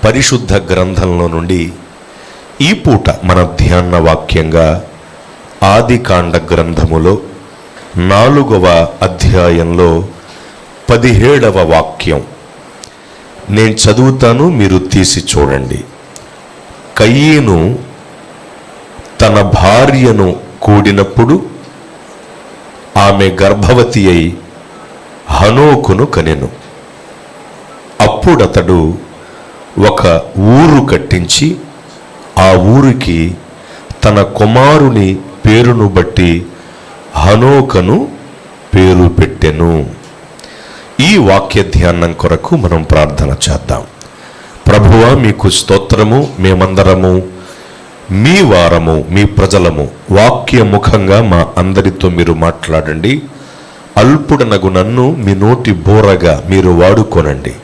పరిశుద్ధ గ్రంథంలో నుండి ఈ పూట మన ధ్యాన వాక్యంగా ఆదికాండ గ్రంథములో 4వ అధ్యాయంలో 17వ వాక్యం నేను చదువుతాను, మీరు తీసి చూడండి. కయీను తన భార్యను కూడినప్పుడు ఆమె గర్భవతి అయి హనోకును కనెను. అప్పుడతడు ఒక ఊరు కట్టించి ఆ ఊరికి తన కుమారుని పేరును బట్టి హనోకను పేరు పెట్టెను. ఈ వాక్య ధ్యానం కొరకు మనం ప్రార్థన చేద్దాం. ప్రభువా, మీకు స్తోత్రము. మేమందరము మీ వారము, మీ ప్రజలము. వాక్య ముఖంగా మా అందరితో మీరు మాట్లాడండి. అల్పుడనగు నన్ను మీ నోటి బోరగా మీరు వాడుకోనండి.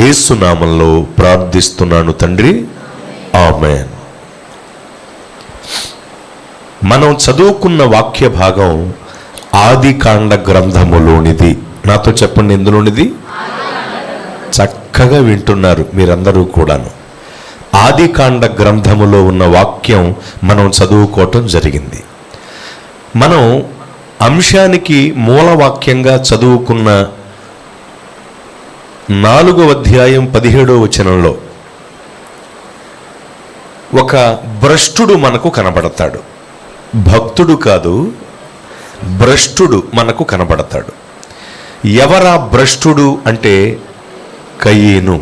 యేసునామంలో ప్రార్థిస్తున్నాను తండ్రి, ఆమేన్. మనం చదువుకున్న వాక్య భాగం ఆదికాండ గ్రంథములోనిది. నాతో చెప్పండి, ఎందులోనిది? చక్కగా వింటున్నారు మీరందరూ కూడాను. ఆదికాండ గ్రంథములో ఉన్న వాక్యం మనం చదువుకోవటం జరిగింది. మనం అంశానికి మూలవాక్యంగా చదువుకున్న 4వ అధ్యాయం 17వ వచనంలో ఒక భ్రష్టుడు మనకు కనబడతాడు. భక్తుడు కాదు, భ్రష్టుడు మనకు కనబడతాడు. ఎవరా భ్రష్టుడు అంటే కయీను.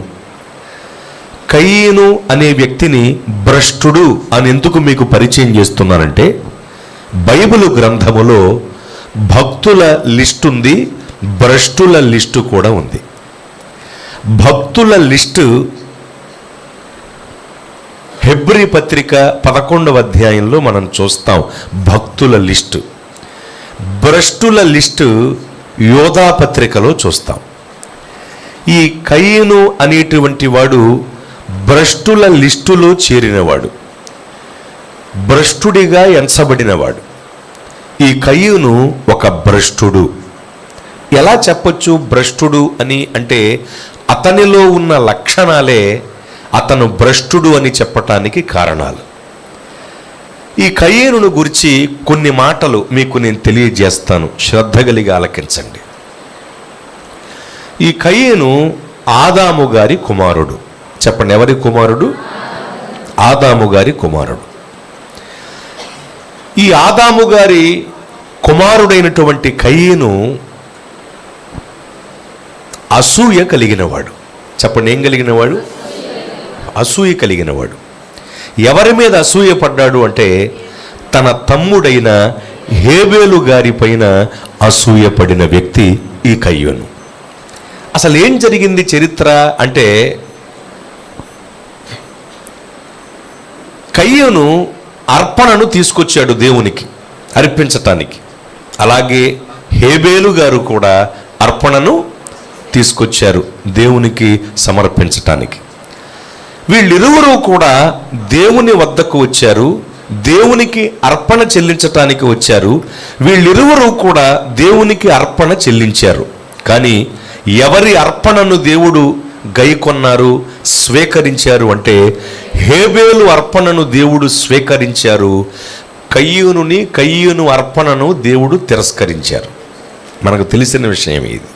కయీను అనే వ్యక్తిని భ్రష్టుడు అని ఎందుకు మీకు పరిచయం చేస్తున్నానంటే, బైబిలు గ్రంథములో భక్తుల లిస్టు ఉంది, భ్రష్టుల లిస్టు కూడా ఉంది. భక్తుల లిస్టు హెబ్రీ పత్రిక 11వ అధ్యాయంలో మనం చూస్తాం. భక్తుల లిస్టు. భ్రష్టుల లిస్టు యోధా పత్రికలో చూస్తాం. ఈ కయీను అనేటువంటి వాడు భ్రష్టుల లిస్టులో చేరినవాడు, భ్రష్టుడిగా ఎంచబడినవాడు. ఈ కయీను ఒక భ్రష్టుడు. ఎలా చెప్పొచ్చు భ్రష్టుడు అని అంటే, అతనిలో ఉన్న లక్షణాలే అతను భ్రష్టుడు అని చెప్పటానికి కారణాలు. ఈ కయీనును గురించి కొన్ని మాటలు మీకు నేను తెలియజేస్తాను, శ్రద్ధ కలిగి ఆలకించండి. ఈ కయీను ఆదాము గారి కుమారుడు. చెప్పండి, ఎవరి కుమారుడు? ఆదాము గారి కుమారుడు. ఈ ఆదాము గారి కుమారుడైనటువంటి కయీను అసూయ కలిగినవాడు. చెప్పండి, ఏం కలిగినవాడు? అసూయ కలిగినవాడు. ఎవరి మీద అసూయ పడ్డాడు అంటే, తన తమ్ముడైన హేబేలు గారి పైన అసూయ పడిన వ్యక్తి ఈ కయీను. అసలు ఏం జరిగింది చరిత్ర అంటే, కయీను అర్పణను తీసుకొచ్చాడు దేవునికి అర్పించటానికి. అలాగే హేబేలు గారు కూడా అర్పణను తీసుకొచ్చారు దేవునికి సమర్పించటానికి. వీళ్ళిరువురు కూడా దేవుని వద్దకు వచ్చారు, దేవునికి అర్పణ చెల్లించటానికి వచ్చారు. వీళ్ళిరువురు కూడా దేవునికి అర్పణ చెల్లించారు. కానీ ఎవరి అర్పణను దేవుడు గైకొన్నారు, స్వీకరించారు అంటే, హేబేలు అర్పణను దేవుడు స్వీకరించారు, కయీను అర్పణను దేవుడు తిరస్కరించారు. మనకు తెలిసిన విషయం ఇది.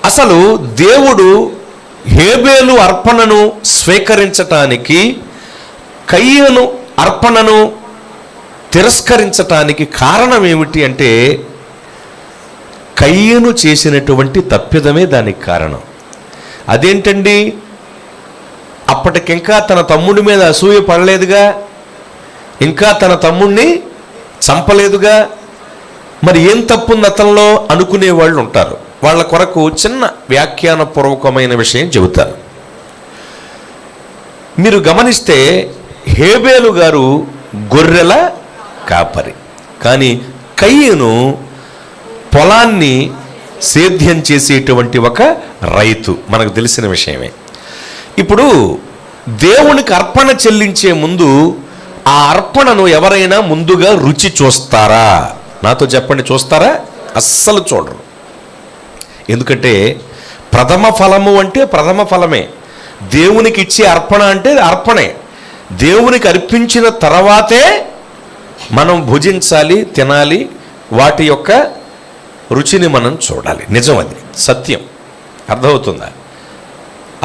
అసలు దేవుడు హేబేలు అర్పణను స్వీకరించటానికి, కయీను అర్పణను తిరస్కరించటానికి కారణం ఏమిటి అంటే, కయీను చేసినటువంటి తప్పిదమే దానికి కారణం. అదేంటండి? అప్పటికింకా తన తమ్ముడి మీద అసూయ పడలేదుగా, ఇంకా తన తమ్ముడిని చంపలేదుగా, మరి ఏం తప్పుంది అతనిలో అనుకునే వాళ్ళు ఉంటారు. వాళ్ళ కొరకు చిన్న వ్యాఖ్యానపూర్వకమైన విషయం చెబుతారు. మీరు గమనిస్తే హేబేలు గారు గొర్రెల కాపరి, కానీ కయీను పొలాన్ని సేద్యం చేసేటువంటి ఒక రైతు. మనకు తెలిసిన విషయమే. ఇప్పుడు దేవునికి అర్పణ చెల్లించే ముందు ఆ అర్పణను ఎవరైనా ముందుగా రుచి చూస్తారా? నాతో చెప్పండి, చూస్తారా? అస్సలు చూడరు. ఎందుకంటే ప్రథమ ఫలము అంటే ప్రథమ ఫలమే. దేవునికి ఇచ్చే అర్పణ అంటే అర్పణే. దేవునికి అర్పించిన తర్వాతే మనం భుజించాలి, తినాలి, వాటి యొక్క రుచిని మనం చూడాలి. నిజం, అది సత్యం. అర్థమవుతుందా?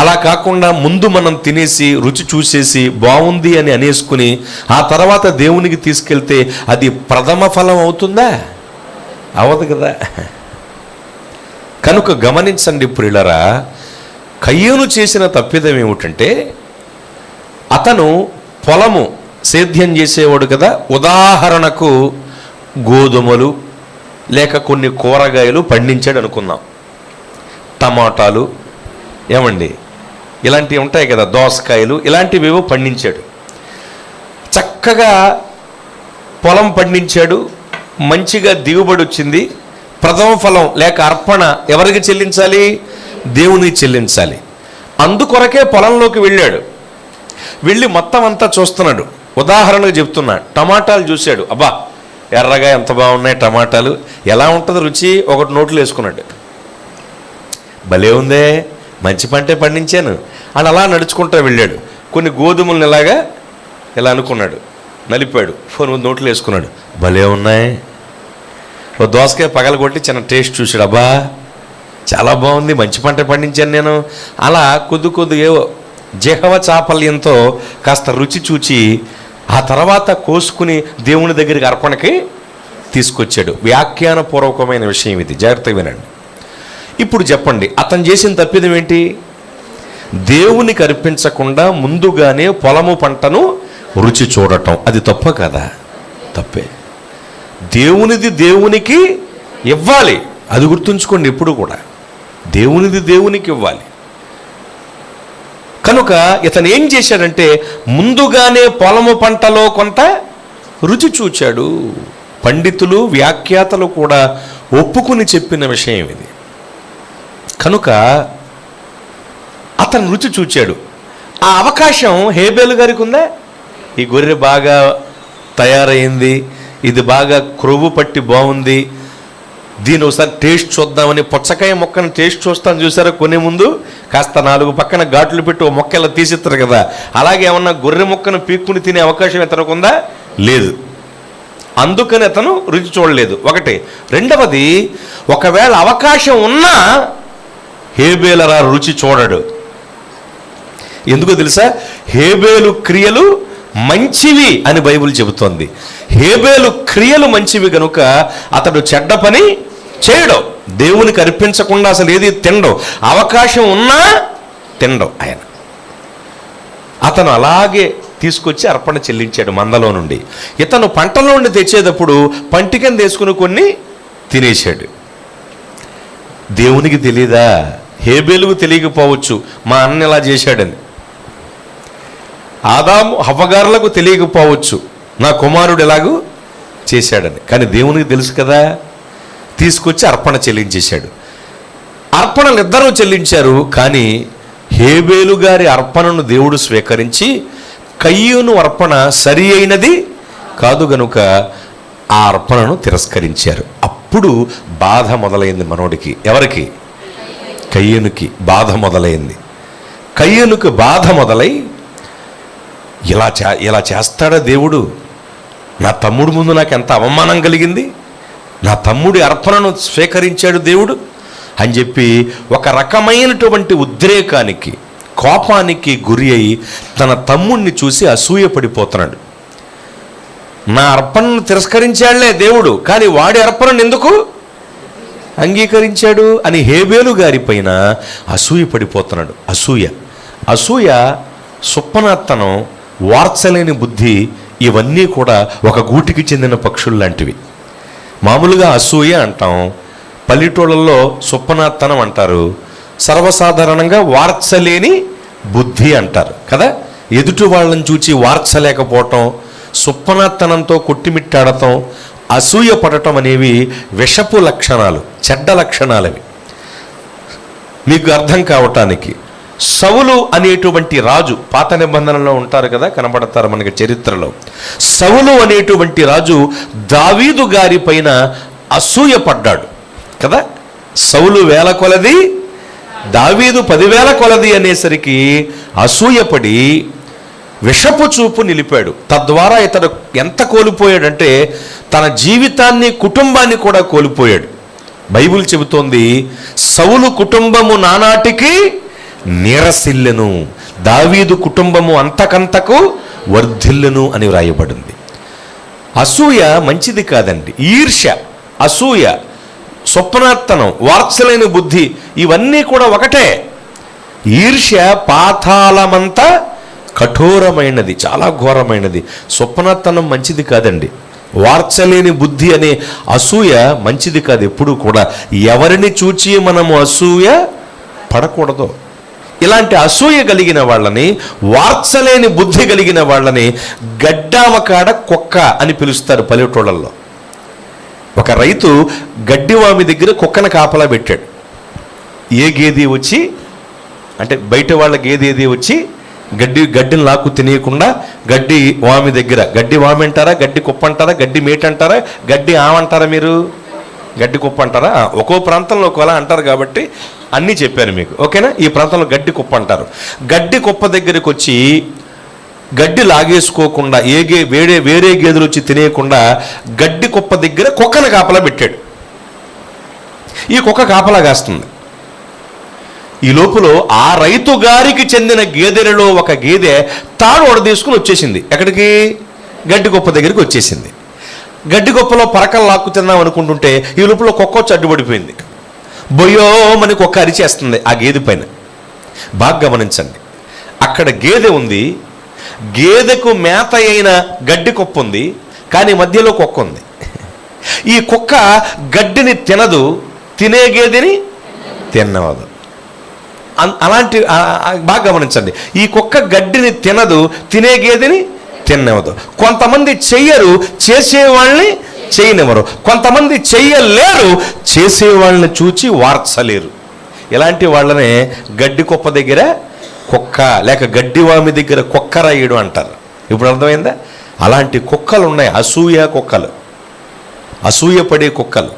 అలా కాకుండా ముందు మనం తినేసి రుచి చూసేసి బాగుంది అని అనేసుకుని ఆ తర్వాత దేవునికి తీసుకెళ్తే అది ప్రథమ ఫలం అవుతుందా? అవదు కదా. కనుక గమనించండి ప్రియులారా, కయ్యూను చేసిన తప్పిదం ఏమిటంటే అతను పొలము సేద్యం చేసేవాడు కదా. ఉదాహరణకు గోధుమలు లేక కొన్ని కూరగాయలు పండించాడు అనుకుందాం, టమాటాలు, ఏమండి ఇలాంటివి ఉంటాయి కదా, దోసకాయలు, ఇలాంటివేవో పండించాడు. చక్కగా పొలం పండించాడు, మంచిగా దిగుబడి వచ్చింది. ప్రథమ ఫలం లేక అర్పణ ఎవరికి చెల్లించాలి? దేవునికి చెల్లించాలి. అందుకొరకే పొలంలోకి వెళ్ళాడు. వెళ్ళి మొత్తం అంతా చూస్తున్నాడు. ఉదాహరణకు చెప్తున్నా, టమాటాలు చూశాడు. అబ్బా ఎర్రగా ఎంత బాగున్నాయి టమాటాలు, ఎలా ఉంటుంది రుచి, ఒకటి నోట్లో వేసుకున్నాడు. భలే ఉందే, మంచి పంటే పండించాను అని అలా నడుచుకుంటూ వెళ్ళాడు. కొన్ని గోధుమలను ఇలా అనుకున్నాడు, నలిపాడు, ఫోన్ నోట్లో వేసుకున్నాడు. భలే ఉన్నాయి. ఓ దోసకాయ పగలగొట్టి చిన్న టేస్ట్ చూశాడు. అబ్బా చాలా బాగుంది, మంచి పంట పండించాను నేను. అలా కొద్దిగా జిహ్వ చాపల్యంతో కాస్త రుచి చూచి ఆ తర్వాత కోసుకుని దేవుని దగ్గరికి అర్పణకి తీసుకొచ్చాడు. వ్యాఖ్యానపూర్వకమైన విషయం ఇది, జాగ్రత్తగా వినండి. ఇప్పుడు చెప్పండి, అతను చేసిన తప్పిదం ఏంటి? దేవునికి అర్పించకుండా ముందుగానే పొలము పంటను రుచి చూడటం. అది తప్ప కదా? తప్పే. దేవునిది దేవునికి ఇవ్వాలి, అది గుర్తుంచుకోండి. ఎప్పుడు కూడా దేవునిది దేవునికి ఇవ్వాలి. కనుక ఇతను ఏం చేశాడంటే ముందుగానే పొలము పంటలో కొంత రుచి చూచాడు. పండితులు, వ్యాఖ్యాతలు కూడా ఒప్పుకుని చెప్పిన విషయం ఇది. కనుక అతను రుచి చూచాడు. ఆ అవకాశం హేబేలు గారికి ఉందా? ఈ గొర్రె బాగా తయారైంది, ఇది బాగా క్రొవ్వు పట్టి బాగుంది, దీని ఒకసారి టేస్ట్ చూద్దామని పుచ్చకాయ మొక్కను టేస్ట్ చూస్తాను చూసారా, కొనే ముందు కాస్త 4 పక్కన ఘాట్లు పెట్టి ఓ మొక్క ఇలా తీసిస్తారు కదా, అలాగే ఏమన్నా గొర్రె మొక్కను పీక్కుని తినే అవకాశం ఇతనికి ఉందా? లేదు. అందుకని అతను రుచి చూడలేదు, ఒకటి. రెండవది, ఒకవేళ అవకాశం ఉన్నా హేబేలరా రుచి చూడడు. ఎందుకో తెలుసా? హేబేలు క్రియలు మంచివి అని బైబిల్ చెబుతోంది. హేబేలు క్రియలు మంచివి కనుక అతడు చెడ్డ పని చేయడం, దేవునికి అర్పించకుండా అసలు ఏది తినడం, అవకాశం ఉన్నా తినడం. అతను అలాగే తీసుకొచ్చి అర్పణ చెల్లించాడు మందలో నుండి. ఇతను పంటలో నుండి తెచ్చేటప్పుడు పంటికని తీసుకుని కొన్ని తినేశాడు. దేవునికి తెలియదా? హేబేలుకు తెలియకపోవచ్చు మా అన్న ఇలా చేశాడని, ఆదాము హవ్వగారులకు తెలియకపోవచ్చు నా కుమారుడు ఎలాగూ చేశాడని. కానీ దేవునికి తెలుసు కదా. తీసుకొచ్చి అర్పణ చెల్లించేశాడు. అర్పణలు ఇద్దరూ చెల్లించారు. కానీ హేబేలు గారి అర్పణను దేవుడు స్వీకరించి కయ్యూను అర్పణ సరి అయినది కాదు గనుక ఆ అర్పణను తిరస్కరించారు. అప్పుడు బాధ మొదలైంది మనోడికి. ఎవరికి? కయ్యూనుకి బాధ మొదలైంది. కయ్యూనుకు బాధ మొదలై ఇలా చేస్తాడా దేవుడు? నా తమ్ముడు ముందు నాకు ఎంత అవమానం కలిగింది, నా తమ్ముడి అర్పణను స్వీకరించాడు దేవుడు అని చెప్పి ఒక రకమైనటువంటి ఉద్రేకానికి, కోపానికి గురి అయి తన తమ్ముడిని చూసి అసూయపడిపోతున్నాడు. నా అర్పణను తిరస్కరించాడులే దేవుడు, కానీ వాడి అర్పణను ఎందుకు అంగీకరించాడు అని హేబేలు గారి పైన అసూయపడిపోతున్నాడు. అసూయ, సుప్పనాత్తనం, వార్చలేని బుద్ధి, ఇవన్నీ కూడా ఒక గూటికి చెందిన పక్షులు లాంటివి. మామూలుగా అసూయ అంటాం, పల్లెటూళ్ళల్లో సుప్పనాత్తనం అంటారు, సర్వసాధారణంగా వార్చలేని బుద్ధి అంటారు కదా. ఎదుటి వాళ్ళని చూచి వార్చలేకపోవటం, సుప్పనాత్తనంతో కొట్టిమిట్టాడటం, అసూయ పడటం అనేవి విషపు లక్షణాలు, చెడ్డ లక్షణాలవి. మీకు అర్థం కావటానికి, సౌలు అనేటువంటి రాజు పాత నిబంధనలో ఉంటారు కదా, కనబడతారు మనకి చరిత్రలో. సౌలు అనేటువంటి రాజు దావీదు గారి పైన అసూయ పడ్డాడు కదా. సౌలు వేల కొలది దావీదు 10,000 కొలది అనేసరికి అసూయపడి విషపు చూపు నిలిపాడు. తద్వారా ఇతడు ఎంత కోల్పోయాడంటే తన జీవితాన్ని, కుటుంబాన్ని కూడా కోల్పోయాడు. బైబిల్ చెబుతోంది, సౌలు కుటుంబము నానాటికి నీరసిల్లెను, దావీదు కుటుంబము అంతకంతకు వర్ధిల్లెను అని వ్రాయబడింది. అసూయ మంచిది కాదండి. ఈర్ష్య, అసూయ, స్వప్నాత్తనం, వార్చలేని బుద్ధి ఇవన్నీ కూడా ఒకటే. ఈర్ష్య పాతాళమంతా కఠోరమైనది, చాలా ఘోరమైనది. స్వప్నాత్తనం మంచిది కాదండి. వార్చలేని బుద్ధి అనే అసూయ మంచిది కాదు. ఎప్పుడు కూడా ఎవరిని చూచి మనము అసూయ పడకూడదు. ఇలాంటి అసూయ కలిగిన వాళ్ళని, వార్చలేని బుద్ధి కలిగిన వాళ్ళని గడ్డావకాడ కుక్క అని పిలుస్తారు పల్లెటూళ్ళల్లో. ఒక రైతు గడ్డివామి దగ్గర కుక్కను కాపలా పెట్టాడు. ఏ గేది వచ్చి, అంటే బయట వాళ్ళ గేది ఏది వచ్చి గడ్డిని లాక్కు తినేయకుండా గడ్డి వామి దగ్గర, గడ్డి వామి అంటారా, గడ్డి కుప్ప అంటారా, గడ్డి మేట అంటారా, గడ్డి ఆమంటారా, మీరు గడ్డి కుప్ప అంటారా? ఒక్కో ప్రాంతంలో ఒకలా అంటారు కాబట్టి అన్నీ చెప్పాను మీకు, ఓకేనా? ఈ ప్రాంతంలో గడ్డి కుప్ప అంటారు. గడ్డి కుప్ప దగ్గరికి వచ్చి గడ్డి లాగేసుకోకుండా వేరే గేదెలు వచ్చి తినేయకుండా గడ్డి కుప్ప దగ్గర కుక్కను కాపలా పెట్టాడు. ఈ కుక్క కాపలా కాస్తుంది. ఈ లోపల ఆ రైతు గారికి చెందిన గేదెలలో ఒక గేదె తాడు తీసుకుని వచ్చేసింది. ఎక్కడికి? గడ్డి కుప్ప దగ్గరికి వచ్చేసింది. గడ్డి కుప్పలో పరకలు లాక్కు తిందాం అనుకుంటుంటే ఈ లోపల కుక్క వచ్చి అడ్డుపడిపోయింది. బొయ్యోమని కుక్క అరిచేస్తుంది ఆ గేదె పైన. బాగా గమనించండి, అక్కడ గేదె ఉంది, గేదెకు మేత అయిన గడ్డి కుప్ప ఉంది, కానీ మధ్యలో కుక్క ఉంది. ఈ కుక్క గడ్డిని తినదు, తినే గేదెని తినవదు. అలాంటి బాగా గమనించండి, ఈ కుక్క గడ్డిని తినదు, తినే గేదెని తినవదు. కొంతమంది చెయ్యరు, చేసేవాళ్ళని చేయనివ్వరు. కొంతమంది చెయ్యలేరు, చేసేవాళ్ళని చూచి వార్చలేరు. ఇలాంటి వాళ్ళనే గడ్డి కుప్ప దగ్గర కుక్క, లేక గడ్డివామి దగ్గర కుక్క రాయుడు అంటారు. ఇప్పుడు అర్థమైందా? అలాంటి కుక్కలు ఉన్నాయి, అసూయ కుక్కలు, అసూయపడే కుక్కలు,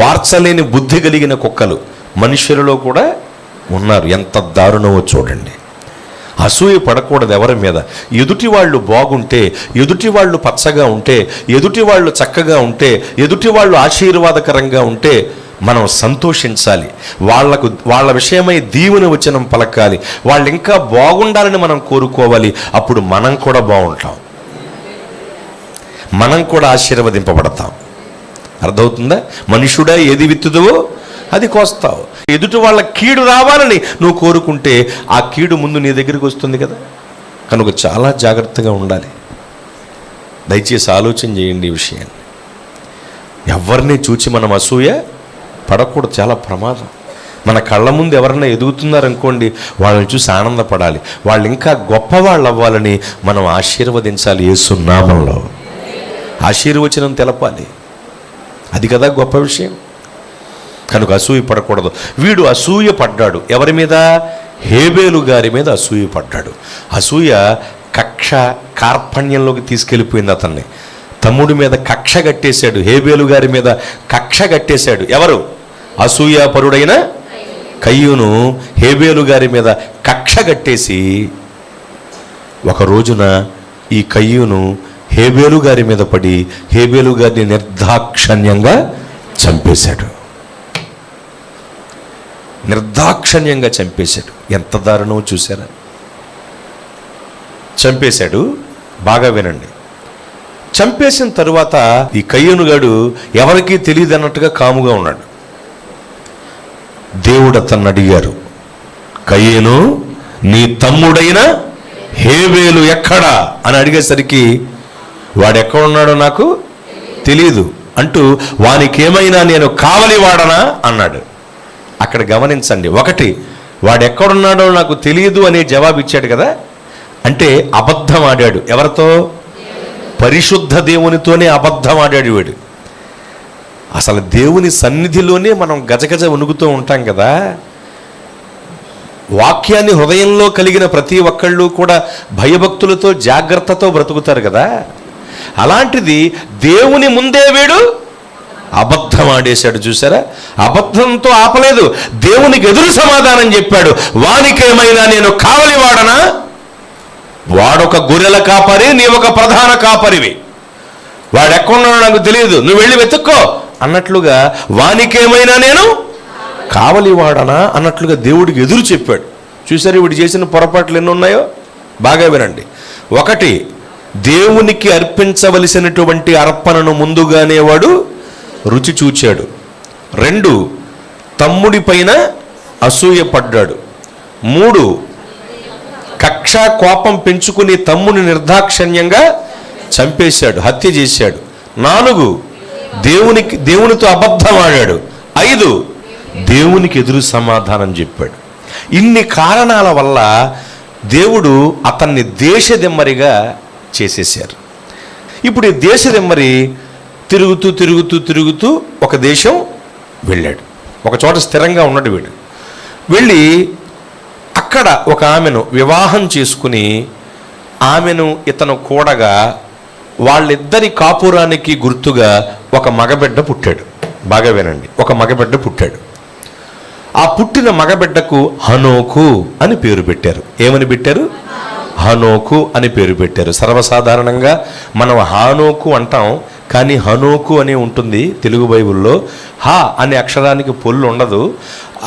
వార్చలేని బుద్ధి కలిగిన కుక్కలు మనుషులలో కూడా ఉన్నారు. ఎంత దారుణమో చూడండి. అసూయ పడకూడదు ఎవరి మీద. ఎదుటి వాళ్ళు బాగుంటే, ఎదుటి వాళ్ళు పచ్చగా ఉంటే, ఎదుటి వాళ్ళు చక్కగా ఉంటే, ఎదుటి వాళ్ళు ఆశీర్వాదకరంగా ఉంటే మనం సంతోషించాలి. వాళ్ళ విషయమై దీవెన వచనం పలకాలి. వాళ్ళు ఇంకా బాగుండాలని మనం కోరుకోవాలి. అప్పుడు మనం కూడా బాగుంటాం, మనం కూడా ఆశీర్వదింపబడతాం. అర్థమవుతుందా? మనుషుడా ఏది విత్తుదువో అది కోస్తావు. ఎదుటి వాళ్ళ కీడు రావాలని నువ్వు కోరుకుంటే ఆ కీడు ముందు నీ దగ్గరికి వస్తుంది కదా. కనుక చాలా జాగ్రత్తగా ఉండాలి. దయచేసి ఆలోచన చేయండి ఈ విషయాన్ని. ఎవరిని చూచి మనం అసూయ పడకూడదు, చాలా ప్రమాదం. మన కళ్ళ ముందు ఎవరైనా ఎదుగుతున్నారనుకోండి, వాళ్ళని చూసి ఆనందపడాలి. వాళ్ళు ఇంకా గొప్పవాళ్ళు అవ్వాలని మనం ఆశీర్వదించాలి. యేసు నామములో ఆశీర్వచనం తెలపాలి. అది కదా గొప్ప విషయం. కనుక అసూయ పడకూడదు. వీడు అసూయ పడ్డాడు. ఎవరి మీద? హేబేలు గారి మీద అసూయ పడ్డాడు. అసూయ కక్ష, కార్పణ్యంలోకి తీసుకెళ్ళిపోయింది అతన్ని. తమ్ముడి మీద కక్ష కట్టేశాడు, హేబేలు గారి మీద కక్ష కట్టేశాడు. ఎవరు? అసూయాపరుడైన కయ్యూను హేబేలు గారి మీద కక్ష కట్టేసి ఒక రోజున ఈ కయ్యూను హేబేలు గారి మీద పడి హేబేలు గారిని నిర్దాక్షణ్యంగా చంపేశాడు. నిర్దాక్షణ్యంగా చంపేశాడు. ఎంత దారుణం చూసారా? చంపేశాడు. బాగా వినండి. చంపేసిన తరువాత ఈ కయ్యూనుగాడు ఎవరికీ తెలియదు అన్నట్టుగా కాముగా ఉన్నాడు. దేవుడు అతన్ని అడిగారు, కయ్యూను, నీ తమ్ముడైన హేబేలు ఎక్కడా అని అడిగేసరికి వాడు ఎక్కడున్నాడో నాకు తెలియదు అంటూ వానికేమైనా నేను కావలివాడనా అన్నాడు. అక్కడ గమనించండి, ఒకటి, వాడు ఎక్కడున్నాడో నాకు తెలియదు అనే జవాబు ఇచ్చాడు కదా, అంటే అబద్ధం ఆడాడు. ఎవరితో? పరిశుద్ధ దేవునితోనే అబద్ధం ఆడాడు వీడు. అసలు దేవుని సన్నిధిలోనే మనం గజగజ వణుకుతూ ఉంటాం కదా. వాక్యాన్ని హృదయంలో కలిగిన ప్రతి ఒక్కళ్ళు కూడా భయభక్తులతో, జాగ్రత్తతో బ్రతుకుతారు కదా. అలాంటిది దేవుని ముందే వీడు అబద్ధం ఆడేశాడు. చూసారా, అబద్ధంతో ఆపలేదు, దేవునికి ఎదురు సమాధానం చెప్పాడు. వానికేమైనా నేను కావలివాడనా? వాడొక గొర్రెల కాపరి, నీ ఒక ప్రధాన కాపరివి, వాడు ఎక్కడున్నాడో నాకు తెలియదు, నువ్వు వెళ్ళి వెతుక్కో అన్నట్లుగా వానికేమైనా నేను కావలివాడనా అన్నట్లుగా దేవుడికి ఎదురు చెప్పాడు. చూసారు వీడు చేసిన పొరపాట్లు ఎన్ని ఉన్నాయో? బాగా వినండి. ఒకటి, దేవునికి అర్పించవలసినటువంటి అర్పణను ముందుగానే వాడు రుచి చూచాడు. 2, తమ్ముడి పైన అసూయ పడ్డాడు. 3, కక్ష కోపం పెంచుకుని తమ్ముని నిర్దాక్షణ్యంగా చంపేశాడు, హత్య చేశాడు. 4, దేవునితో అబద్ధం ఆడాడు. 5, దేవునికి ఎదురు సమాధానం చెప్పాడు. ఇన్ని కారణాల వల్ల దేవుడు అతన్ని దేశదిమ్మరిగా చేసేశారు. ఇప్పుడు ఈ దేశదిమ్మరి తిరుగుతూ తిరుగుతూ తిరుగుతూ ఒక దేశం వెళ్ళాడు. ఒక చోట స్థిరంగా ఉన్నాడు వీడు. వెళ్ళి అక్కడ ఒక ఆమెను వివాహం చేసుకుని ఆమెను ఇతను కూడగా వాళ్ళిద్దరి కాపురానికి గుర్తుగా ఒక మగబిడ్డ పుట్టాడు. బాగా వినండి, ఒక మగబిడ్డ పుట్టాడు. ఆ పుట్టిన మగబిడ్డకు హనోకు అని పేరు పెట్టారు. ఏమని పెట్టారు? హనోకు అని పేరు పెట్టారు. సర్వసాధారణంగా మనం హానోకు అంటాం, కానీ హనోకు అనే ఉంటుంది తెలుగు బైబిల్లో. హా అనే అక్షరానికి పొల్లు ఉండదు.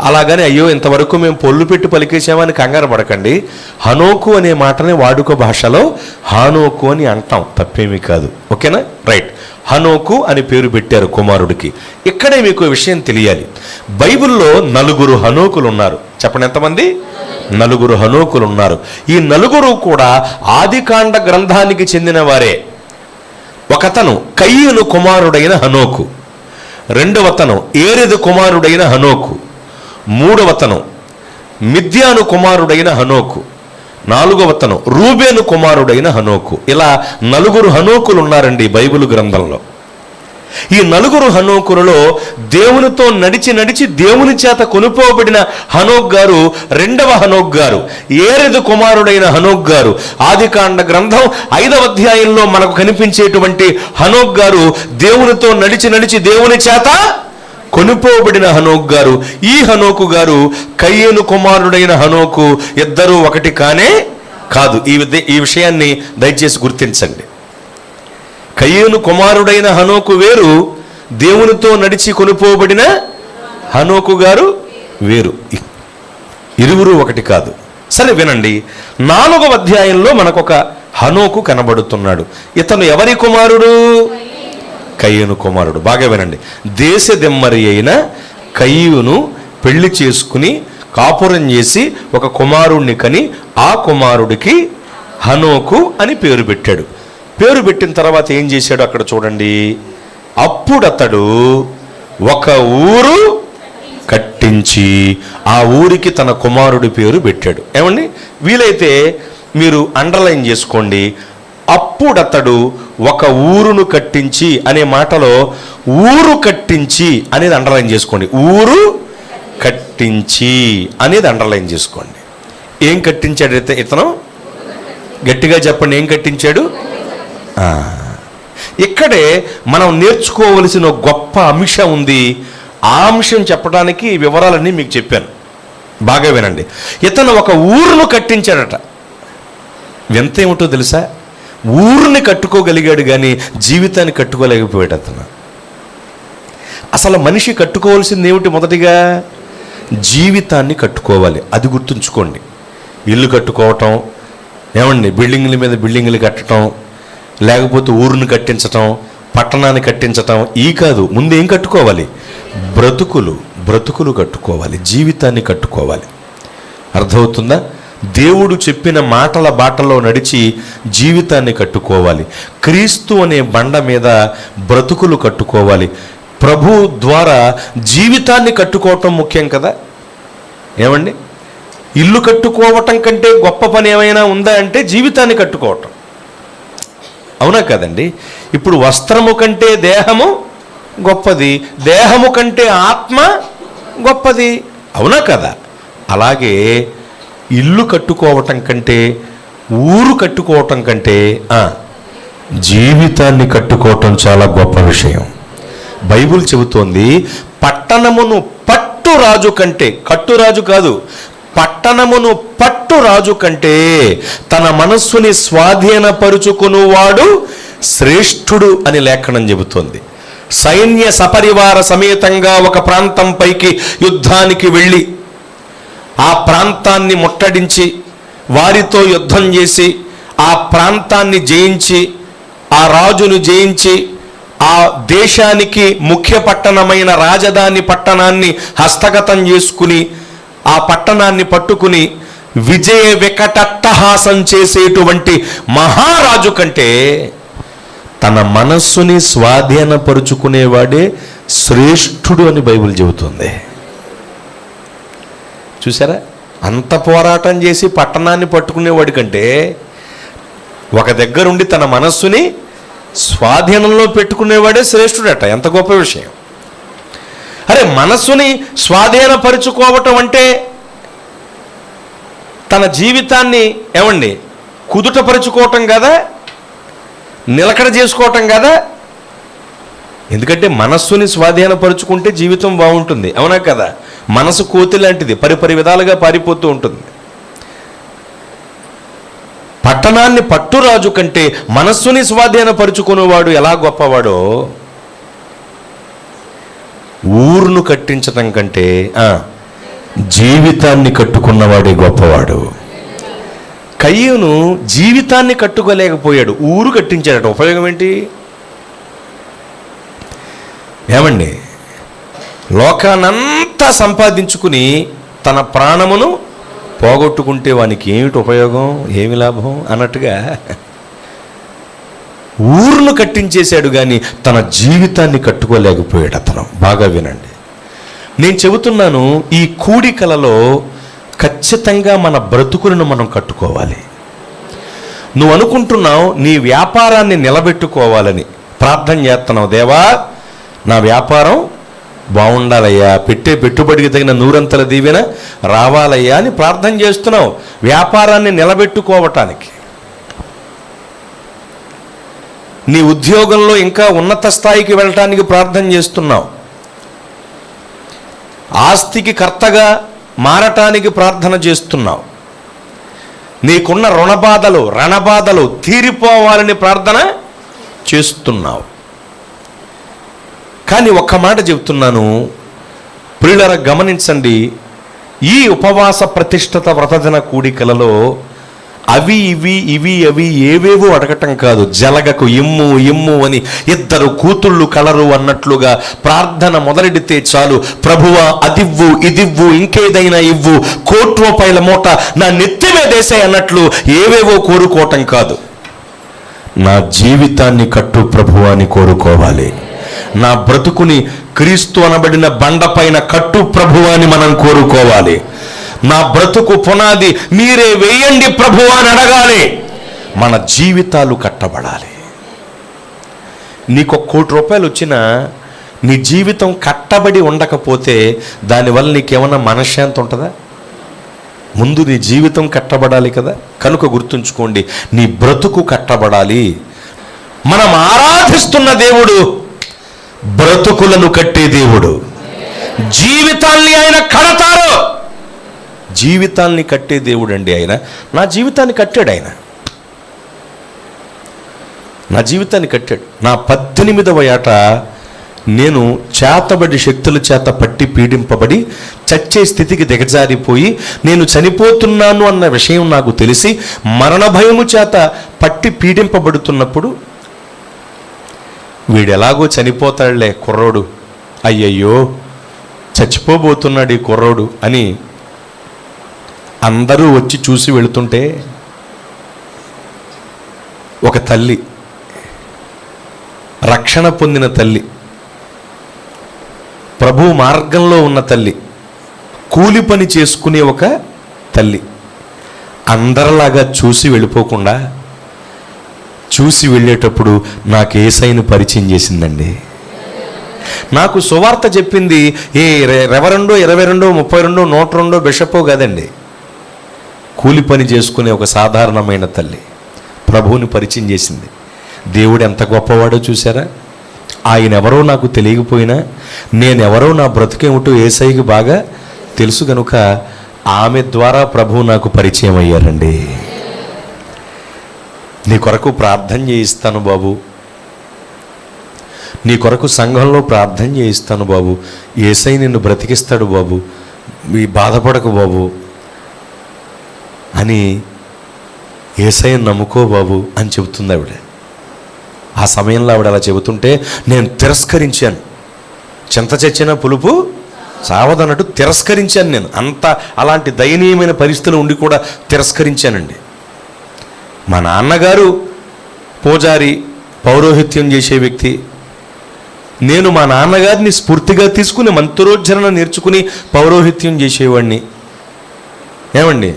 అలాగని అయ్యో ఇంతవరకు మేము పొల్లు పెట్టి పలికేసామని కంగారు పడకండి. హనోకు అనే మాటని వాడుక భాషలో హానోకు అని అంటాం, తప్పేమీ కాదు. ఓకేనా? రైట్. హనోకు అని పేరు పెట్టారు కుమారుడికి. ఇక్కడే మీకు విషయం తెలియాలి. బైబిల్లో 4 హనోకులు ఉన్నారు. చెప్పండి, ఎంతమంది? 4 హనోకులు ఉన్నారు. ఈ 4 కూడా ఆదికాండ గ్రంథానికి చెందిన వారే. ఒకతను కయ్యూను కుమారుడైన హనోకు, 2వతను ఏరెదు కుమారుడైన హనోకు, 3వతను మిద్యాను కుమారుడైన హనోకు, 4వతను రూబేను కుమారుడైన హనోకు. ఇలా 4 హనోకులు ఉన్నారండి బైబిల్ గ్రంథంలో. ఈ 4 హనోకులలో దేవునితో నడిచి నడిచి దేవుని చేత కొనుపోబడిన హనోక్ గారు 2వ హనోక్ గారు, ఏరెదు కుమారుడైన హనోక్ గారు. ఆదికాండ గ్రంథం 5వ అధ్యాయంలో మనకు కనిపించేటువంటి హనోక్ గారు దేవునితో నడిచి నడిచి దేవుని చేత కొనుపోబడిన హనోక్ గారు. ఈ హనోకు గారు కయ్యేను కుమారుడైన హనోకు, ఇద్దరూ ఒకటి కానే కాదు. ఈ విషయాన్ని దయచేసి గుర్తించండి. కయ్యేను కుమారుడైన హనోకు వేరు, దేవునితో నడిచి కొనుపోబడిన హనోకు గారు వేరు. ఇరువురు ఒకటి కాదు. సరే వినండి, 4వ అధ్యాయంలో మనకొక హనోకు కనబడుతున్నాడు. ఇతను ఎవరి కుమారుడు? కయ్యూను కుమారుడు. బాగా వినండి. దేశదిమ్మరి అయిన కయ్యూను పెళ్లి చేసుకుని కాపురం చేసి ఒక కుమారుణ్ణి కని ఆ కుమారుడికి హనోకు అని పేరు పెట్టాడు. పేరు పెట్టిన తర్వాత ఏం చేశాడు అక్కడ చూడండి. అప్పుడతడు ఒక ఊరు కట్టించి ఆ ఊరికి తన కుమారుడి పేరు పెట్టాడు. ఏమండి, వీలైతే మీరు అండర్లైన్ చేసుకోండి. అప్పుడతడు ఒక ఊరును కట్టించి అనే మాటలో ఊరు కట్టించి అనేది అండర్లైన్ చేసుకోండి. ఊరు కట్టించి అనేది అండర్లైన్ చేసుకోండి. ఏం కట్టించాడు ఇతను? గట్టిగా చెప్పండి, ఏం కట్టించాడు? ఇక్కడే మనం నేర్చుకోవలసిన గొప్ప అంశం ఉంది. ఆ అంశం చెప్పడానికి వివరాలన్నీ మీకు చెప్పాను. బాగా వినండి. ఇతను ఒక ఊరును కట్టించాడట. వింత ఏమిటో తెలుసా? ఊరిని కట్టుకోగలిగాడు కానీ జీవితాన్ని కట్టుకోలేకపోయాడు అతను. అసలు మనిషి కట్టుకోవాల్సింది ఏమిటి? మొదటిగా జీవితాన్ని కట్టుకోవాలి. అది గుర్తుంచుకోండి. ఇల్లు కట్టుకోవటం, ఏమండి, బిల్డింగుల మీద బిల్డింగులు కట్టడం, లేకపోతే ఊరిని కట్టించటం, పట్టణాన్ని కట్టించటం, ఈ కాదు. ముందు ఏం కట్టుకోవాలి? బ్రతుకులు కట్టుకోవాలి, జీవితాన్ని కట్టుకోవాలి. అర్థమవుతుందా? దేవుడు చెప్పిన మాటల బాటలో నడిచి జీవితాన్ని కట్టుకోవాలి. క్రీస్తు అనే బండ మీద బ్రతుకులు కట్టుకోవాలి. ప్రభు ద్వారా జీవితాన్ని కట్టుకోవటం ముఖ్యం కదా. ఏమండి, ఇల్లు కట్టుకోవటం కంటే గొప్ప పని ఏమైనా ఉందా అంటే జీవితాన్ని కట్టుకోవటం. అవునా కదండి? ఇప్పుడు వస్త్రము కంటే దేహము గొప్పది, దేహము కంటే ఆత్మ గొప్పది. అవునా కదా? అలాగే ఇల్లు కట్టుకోవటం కంటే, ఊరు కట్టుకోవటం కంటే జీవితాన్ని కట్టుకోవటం చాలా గొప్ప విషయం. బైబిల్ చెబుతోంది, పట్టణమును పట్టు రాజు కంటే, కట్టు రాజు కాదు, పట్టణమును పట్టు రాజు కంటే తన మనస్సుని స్వాధీనపరుచుకునేవాడు శ్రేష్ఠుడు అని లేఖనం చెబుతోంది. సైన్య సపరివార సమేతంగా ఒక ప్రాంతం పైకి యుద్ధానికి వెళ్ళి ఆ ప్రాంతాన్ని ముట్టడించి వారితో యుద్ధం చేసి ఆ ప్రాంతాన్ని జయించి ఆ రాజును జయించి ఆ దేశానికి ముఖ్య పట్టణమైన రాజధాని పట్టణాన్ని హస్తగతం చేసుకుని ఆ పట్టణాన్ని పట్టుకుని విజయ వికటట్టహాసం చేసేటువంటి మహారాజు కంటే తన మనస్సుని స్వాధీనపరుచుకునేవాడే శ్రేష్ఠుడు అని బైబిల్ చెబుతుంది. చూసారా, అంత పోరాటం చేసి పట్టణాన్ని పట్టుకునేవాడి కంటే ఒక దగ్గరుండి తన మనస్సుని స్వాధీనంలో పెట్టుకునేవాడే శ్రేష్ఠుడట. ఎంత గొప్ప విషయం! అరే, మనస్సుని స్వాధీనపరుచుకోవటం అంటే తన జీవితాన్ని ఏమండి కుదుటపరుచుకోవటం కదా, నిలకడ చేసుకోవటం కదా. ఎందుకంటే మనస్సుని స్వాధీనపరుచుకుంటే జీవితం బాగుంటుంది, అవునా కదా? మనసు కోతి లాంటిది, పరిపరి విధాలుగా పారిపోతూ ఉంటుంది. పట్టణాన్ని పట్టురాజు కంటే మనస్సుని స్వాధీనపరుచుకునేవాడు ఎలా గొప్పవాడో, ఊరును కట్టించటం కంటే జీవితాన్ని కట్టుకున్నవాడే గొప్పవాడు. కయ్యూను జీవితాన్ని కట్టుకోలేకపోయాడు, ఊరు కట్టించాడట. ఉపయోగం ఏంటి? ఏమండి, లోకానంతా సంపాదించుకుని తన ప్రాణమును పోగొట్టుకుంటే వానికి ఏమిటి ఉపయోగం, ఏమి లాభం అన్నట్టుగా ఊరును కట్టించేశాడు కానీ తన జీవితాన్ని కట్టుకోలేకపోయాడు అతను. బాగా వినండి, నేను చెబుతున్నాను, ఈ కూడికలలో ఖచ్చితంగా మన బ్రతుకులను మనం కట్టుకోవాలి. నువ్వు అనుకుంటున్నావు నీ వ్యాపారాన్ని నిలబెట్టుకోవాలని, ప్రార్థన చేస్తున్నావు, దేవా నా వ్యాపారం బాగుండాలయ్యా, పెట్టే పెట్టుబడికి తగిన నూరంతల దీవెన రావాలయ్యా అని ప్రార్థన చేస్తున్నావు వ్యాపారాన్ని నిలబెట్టుకోవటానికి. నీ ఉద్యోగంలో ఇంకా ఉన్నత స్థాయికి వెళ్ళటానికి ప్రార్థన చేస్తున్నావు, ఆస్తికి కర్తగా మారటానికి ప్రార్థన చేస్తున్నావు, నీకున్న రణబాధలు తీరిపోవాలని ప్రార్థన చేస్తున్నావు. కానీ ఒక్క మాట చెబుతున్నాను ప్రియులారా, గమనించండి, ఈ ఉపవాస ప్రతిష్ఠిత వ్రతదిన కూడికలలో అవి ఇవి ఏవేవో అడగటం కాదు, జలగకు ఇమ్ము అని ఇద్దరు కూతుళ్ళు కలరు అన్నట్లుగా ప్రార్థన మొదలెడితే చాలు, ప్రభువా అదివ్వు ఇదివ్వు ఇంకేదైనా ఇవ్వు, ₹1,00,00,000 మూట నా నెత్తి మీదేసే అన్నట్లు ఏవేవో కోరుకోవటం కాదు. నా జీవితాన్ని కట్టు ప్రభువా అని కోరుకోవాలి. నా బ్రతుకుని క్రీస్తు అనబడిన బండపైన కట్టు ప్రభువా అని మనం కోరుకోవాలి. నా బ్రతుకు పునాది మీరే వేయండి ప్రభువా అని అడగాలి. మన జీవితాలు కట్టబడాలి. నీకు ₹1,00,00,000 వచ్చినా నీ జీవితం కట్టబడి ఉండకపోతే దానివల్ల నీకేమన్నా మనశ్శాంతి ఉంటుందా? ముందు నీ జీవితం కట్టబడాలి కదా. కనుక గుర్తుంచుకోండి, నీ బ్రతుకు కట్టబడాలి. మనం ఆరాధిస్తున్న దేవుడు బ్రతుకులను కట్టే దేవుడు. జీవితాల్ని ఆయన కడతారు. జీవితాల్ని కట్టే దేవుడు అండి ఆయన. నా జీవితాన్ని కట్టాడు ఆయన, నా జీవితాన్ని కట్టాడు. నా 18వ ఏట నేను చేతబడి శక్తుల చేత పట్టి పీడింపబడి చచ్చే స్థితికి దిగజారిపోయి నేను చనిపోతున్నాను అన్న విషయం నాకు తెలిసి మరణ భయము చేత పట్టి పీడింపబడుతున్నప్పుడు, వీడు ఎలాగో చనిపోతాడులే కుర్రోడు, అయ్యయ్యో చచ్చిపోబోతున్నాడు ఈ కుర్రోడు అని అందరూ వచ్చి చూసి వెళుతుంటే, ఒక తల్లి, రక్షణ పొందిన తల్లి, ప్రభు మార్గంలో ఉన్న తల్లి, కూలి పని చేసుకునే ఒక తల్లి అందరిలాగా చూసి వెళ్ళిపోకుండా చూసి వెళ్ళేటప్పుడు నాకు యేసయ్యను పరిచయం చేసిందండి. నాకు సువార్త చెప్పింది ఏ రెవరెండో 22, 32, 102 బిషపో కాదండి. కూలి పని చేసుకునే ఒక సాధారణమైన తల్లి ప్రభువుని పరిచయం చేసింది. దేవుడు ఎంత గొప్పవాడో చూసారా? ఆయన ఎవరో నాకు తెలియకపోయినా నేనెవరో నా బ్రతుకేమిటో యేసయ్యకి బాగా తెలుసు కనుక ఆమె ద్వారా ప్రభువు నాకు పరిచయం అయ్యారండి. నీ కొరకు ప్రార్థన చేయిస్తాను బాబు, నీ కొరకు సంఘంలో ప్రార్థన చేయిస్తాను బాబు, యేసయ్య నిన్ను బ్రతికిస్తాడు బాబు, మీ బాధపడకు బాబు అని, యేసయ్యను నమ్ముకో బాబు అని చెబుతుంది ఆవిడ. ఆ సమయంలో ఆవిడ అలా చెబుతుంటే నేను తిరస్కరించాను. చింత చచ్చిన పులుపు సావదన్నట్టు తిరస్కరించాను. నేను అంత అలాంటి దయనీయమైన పరిస్థితులు ఉండి కూడా తిరస్కరించానండి. మా నాన్నగారు పూజారి, పౌరోహిత్యం చేసే వ్యక్తి. నేను మా నాన్నగారిని స్ఫూర్తిగా తీసుకుని మంత్రోచ్చరణ నేర్చుకుని పౌరోహిత్యం చేసేవాడిని. ఏమండి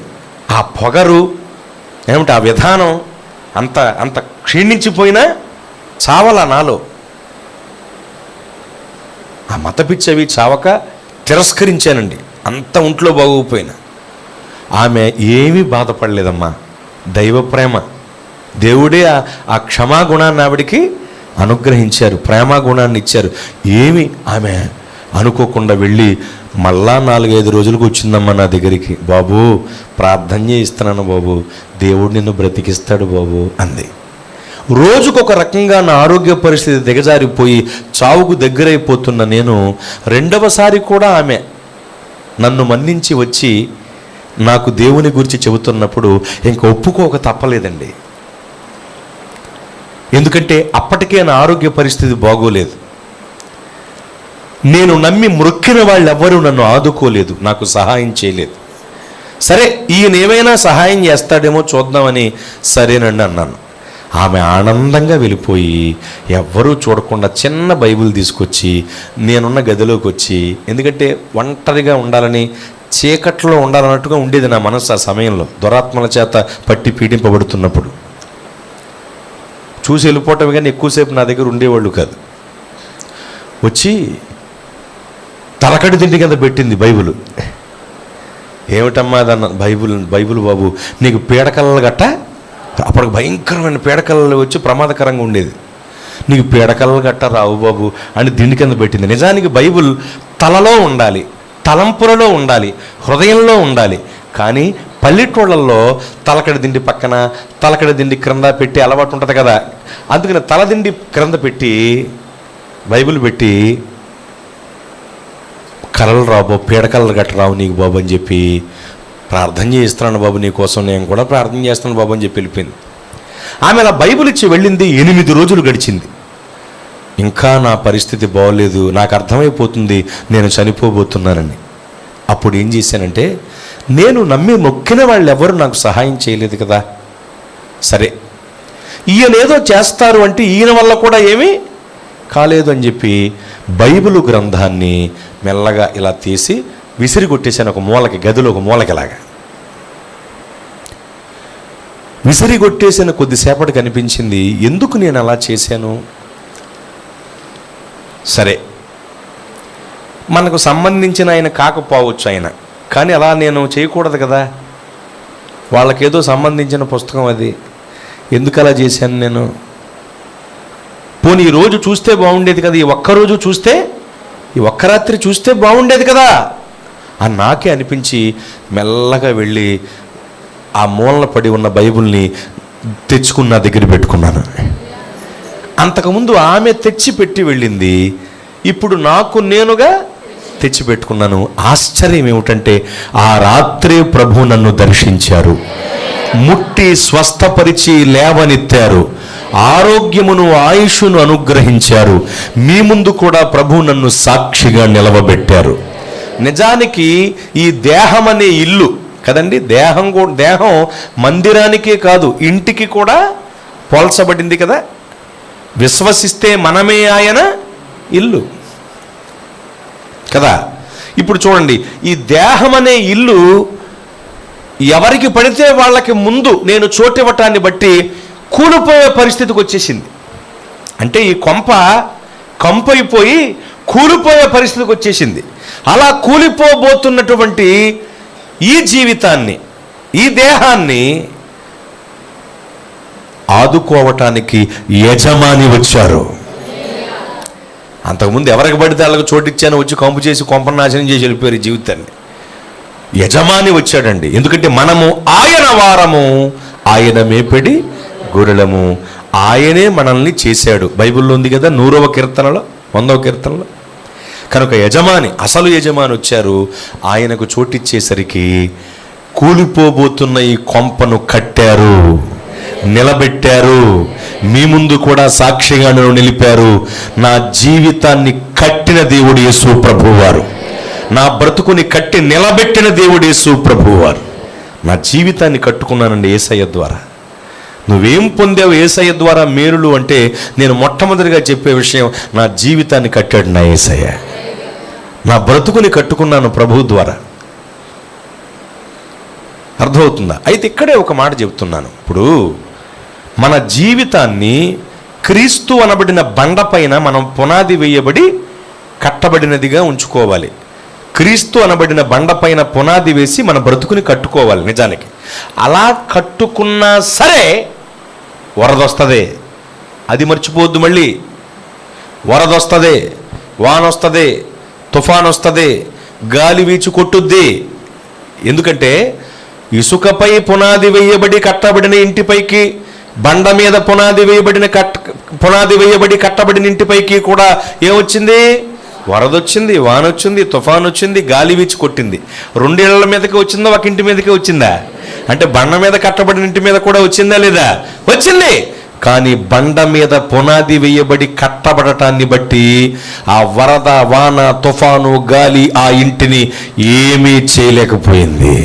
ఆ పొగరు ఏమంటే ఆ విధానం అంత అంత క్షీణించిపోయినా చావలా నాలో. ఆ మతపిచ్చవి చావక తిరస్కరించానండి. అంత ఒంట్లో బాగోకపోయినా ఆమె ఏమీ బాధపడలేదమ్మా. దైవ ప్రేమ, దేవుడే ఆ క్షమాగుణాన్ని ఆవిడికి అనుగ్రహించారు, ప్రేమ గుణాన్ని ఇచ్చారు. ఏమి ఆమె అనుకోకుండా వెళ్ళి మళ్ళా 4-5 రోజులకు వచ్చిందమ్మా నా దగ్గరికి. బాబు ప్రార్థన చేయిస్తున్నాను బాబు, దేవుడు నిన్ను బ్రతికిస్తాడు బాబు అంది. రోజుకొక రకంగా నా ఆరోగ్య పరిస్థితి దిగజారిపోయి చావుకు దగ్గరైపోతున్న నేను రెండవసారి కూడా ఆమె నన్ను మన్నించి వచ్చి నాకు దేవుని గురించి చెబుతున్నప్పుడు ఇంక ఒప్పుకోక తప్పలేదండి. ఎందుకంటే అప్పటికే నా ఆరోగ్య పరిస్థితి బాగోలేదు. నేను నమ్మి మొక్కిన వాళ్ళు ఎవ్వరూ నన్ను ఆదుకోలేదు, నాకు సహాయం చేయలేదు. సరే ఈయన ఏమైనా సహాయం చేస్తాడేమో చూద్దామని సరేనండి అన్నాను. ఆమె ఆనందంగా వెళ్ళిపోయి ఎవ్వరూ చూడకుండా చిన్న బైబిల్ తీసుకొచ్చి నేనున్న గదిలోకి వచ్చి, ఎందుకంటే ఒంటరిగా ఉండాలని, చీకట్లో ఉండాలన్నట్టుగా ఉండేది నా మనసు ఆ సమయంలో, దురాత్మల చేత పట్టి పీడింపబడుతున్నప్పుడు. చూసి వెళ్ళిపోవటం కానీ ఎక్కువసేపు నా దగ్గర ఉండేవాళ్ళు కాదు. వచ్చి తలకడి తిండి కింద పెట్టింది బైబిల్. ఏమిటమ్మా అదన్న, బైబిల్ బాబు నీకు పీడకలలు గట్ట, అప్పటికి భయంకరమైన పీడకలలు వచ్చి ప్రమాదకరంగా ఉండేది, నీకు పీడకలలు గట్ట రావు బాబు అని దిండి కింద పెట్టింది. నిజానికి బైబిల్ తలలో ఉండాలి, తలంపులలో ఉండాలి, హృదయంలో ఉండాలి. కానీ పల్లెటూళ్ళల్లో తలకడి దిండి పక్కన, తలకడి దిండి క్రింద పెట్టి అలవాటు ఉంటుంది కదా, అందుకని తలదిండి క్రింద పెట్టి బైబిల్ పెట్టి కలలు రావు బాబు, పీడకలలు గట్ట రావు నీకు బాబు అని చెప్పి ప్రార్థన చేస్తున్నాను బాబు నీ కోసం, నేను కూడా ప్రార్థన చేస్తున్నాను బాబు అని చెప్పి వెళ్ళిపోయింది. ఆమె అలా బైబిల్ ఇచ్చి వెళ్ళింది. 8 రోజులు గడిచింది. ఇంకా నా పరిస్థితి బాగోలేదు, నాకు అర్థమైపోతుంది నేను చనిపోబోతున్నానని. అప్పుడు ఏం చేశానంటే, నేను నమ్మి మొక్కిన వాళ్ళు ఎవరు నాకు సహాయం చేయలేదు కదా, సరే ఈయన ఏదో చేస్తారు అంటే ఈయన వల్ల కూడా ఏమీ కాలేదు అని చెప్పి బైబిల్ గ్రంథాన్ని మెల్లగా ఇలా తీసి విసిరి కొట్టేశాను ఒక మూలకి, గదిలో ఒక మూలకిలాగా విసిరి కొట్టేసిన కొద్దిసేపటికి అనిపించింది, ఎందుకు నేను అలా చేశాను. సరే మనకు సంబంధించిన ఆయన కాకపోవచ్చు ఆయన, కానీ అలా నేను చేయకూడదు కదా, వాళ్ళకేదో సంబంధించిన పుస్తకం అది, ఎందుకు అలా చేశాను నేను. పోనీ ఈరోజు చూస్తే బాగుండేది కదా, ఈ ఒక్కరోజు చూస్తే, ఈ ఒక్క రాత్రి చూస్తే బాగుండేది కదా అని నాకే అనిపించి మెల్లగా వెళ్ళి ఆ మూలన పడి ఉన్న బైబిల్ని తెచ్చుకుని నా దగ్గర పెట్టుకున్నాను. అంతకుముందు ఆమె తెచ్చి పెట్టి వెళ్ళింది, ఇప్పుడు నాకు నేనుగా తెచ్చిపెట్టుకున్నాను. ఆశ్చర్యం ఏమిటంటే ఆ రాత్రే ప్రభు నన్ను దర్శించారు, ముట్టి స్వస్థపరిచి లేవనెత్తారు, ఆరోగ్యమును ఆయుష్ను అనుగ్రహించారు. మీ ముందు కూడా ప్రభు నన్ను సాక్షిగా నిలవబెట్టారు. నిజానికి ఈ దేహం అనే ఇల్లు కదండి, దేహం మందిరానికే కాదు ఇంటికి కూడా పోల్చబడింది కదా. విశ్వసిస్తే మనమే ఆయన ఇల్లు కదా. ఇప్పుడు చూడండి, ఈ దేహం అనే ఇల్లు ఎవరికి పడితే వాళ్ళకి ముందు నేను చోటివ్వటాన్ని బట్టి కూలిపోయే పరిస్థితికి వచ్చేసింది. అంటే ఈ కంపైపోయి కూలిపోయే పరిస్థితికి వచ్చేసింది. అలా కూలిపోబోతున్నటువంటి ఈ జీవితాన్ని, ఈ దేహాన్ని ఆదుకోవటానికి యజమాని వచ్చారు. అంతకుముందు ఎవరికి పడితే వాళ్ళకి చోటిచ్చాను వచ్చి కంపు చేసి కొంపను నాశనం చేసి వెళ్ళిపోయారు ఈ జీవితాన్ని. యజమాని వచ్చాడండి. ఎందుకంటే మనము ఆయన వారము, ఆయన మేపడి గొర్రెలము. ఆయనే మనల్ని చేశాడు. బైబిల్లో ఉంది కదా 100వ కీర్తనలో 100వ కీర్తనలో. కనుక యజమాని, అసలు యజమాని వచ్చారు. ఆయనకు చోటిచ్చేసరికి కూలిపోబోతున్న ఈ కొంపను కట్టారు, నిలబెట్టారు. మీ ముందు కూడా సాక్షిగా నిలిపారు. నా జీవితాన్ని కట్టిన దేవుడు యేసు ప్రభువారు, నా బ్రతుకుని కట్టి నిలబెట్టిన దేవుడు యేసు ప్రభువారు. నా జీవితాన్ని కట్టుకున్నానండి యేసయ్య ద్వారా. నువ్వేం పొందావు యేసయ్య ద్వారా మేలులు అంటే నేను మొట్టమొదటిగా చెప్పే విషయం, నా జీవితాన్ని కట్టాడు నా యేసయ్య. నా బ్రతుకుని కట్టుకున్నాను ప్రభు ద్వారా. అర్థమవుతుందా? అయితే ఇక్కడే ఒక మాట చెప్తున్నాను. ఇప్పుడు మన జీవితాన్ని క్రీస్తు అనబడిన బండపైన మనం పునాది వేయబడి కట్టబడినదిగా ఉంచుకోవాలి. క్రీస్తు అనబడిన బండపైన పునాది వేసి మన బ్రతుకుని కట్టుకోవాలి. నిజానికి అలా కట్టుకున్నా సరే వరదొస్తుంది. అది మర్చిపోవద్దు. మళ్ళీ వరదొస్తుంది, వానొస్తుంది, తుఫాన్ వస్తుంది, గాలి వీచి కొట్టుద్ది. ఎందుకంటే ఇసుకపై పునాది వేయబడి కట్టబడిన ఇంటిపైకి, బండ మీద పునాది వేయబడి కట్టబడిన ఇంటిపైకి కూడా ఏమొచ్చింది? వరదొచ్చింది, వానొచ్చింది, తుఫాన్ వచ్చింది, గాలి వీచి కొట్టింది. 2 ఇళ్ల మీదకి వచ్చిందా, ఒక ఇంటి మీదకి వచ్చిందా? అంటే బండ మీద కట్టబడిన ఇంటి మీద కూడా వచ్చిందా లేదా? వచ్చింది. కానీ బండ మీద పునాది వేయబడి కట్టబడటాన్ని బట్టి ఆ వరద, వాన, తుఫాను, గాలి ఆ ఇంటిని ఏమీ చేయలేకపోయింది.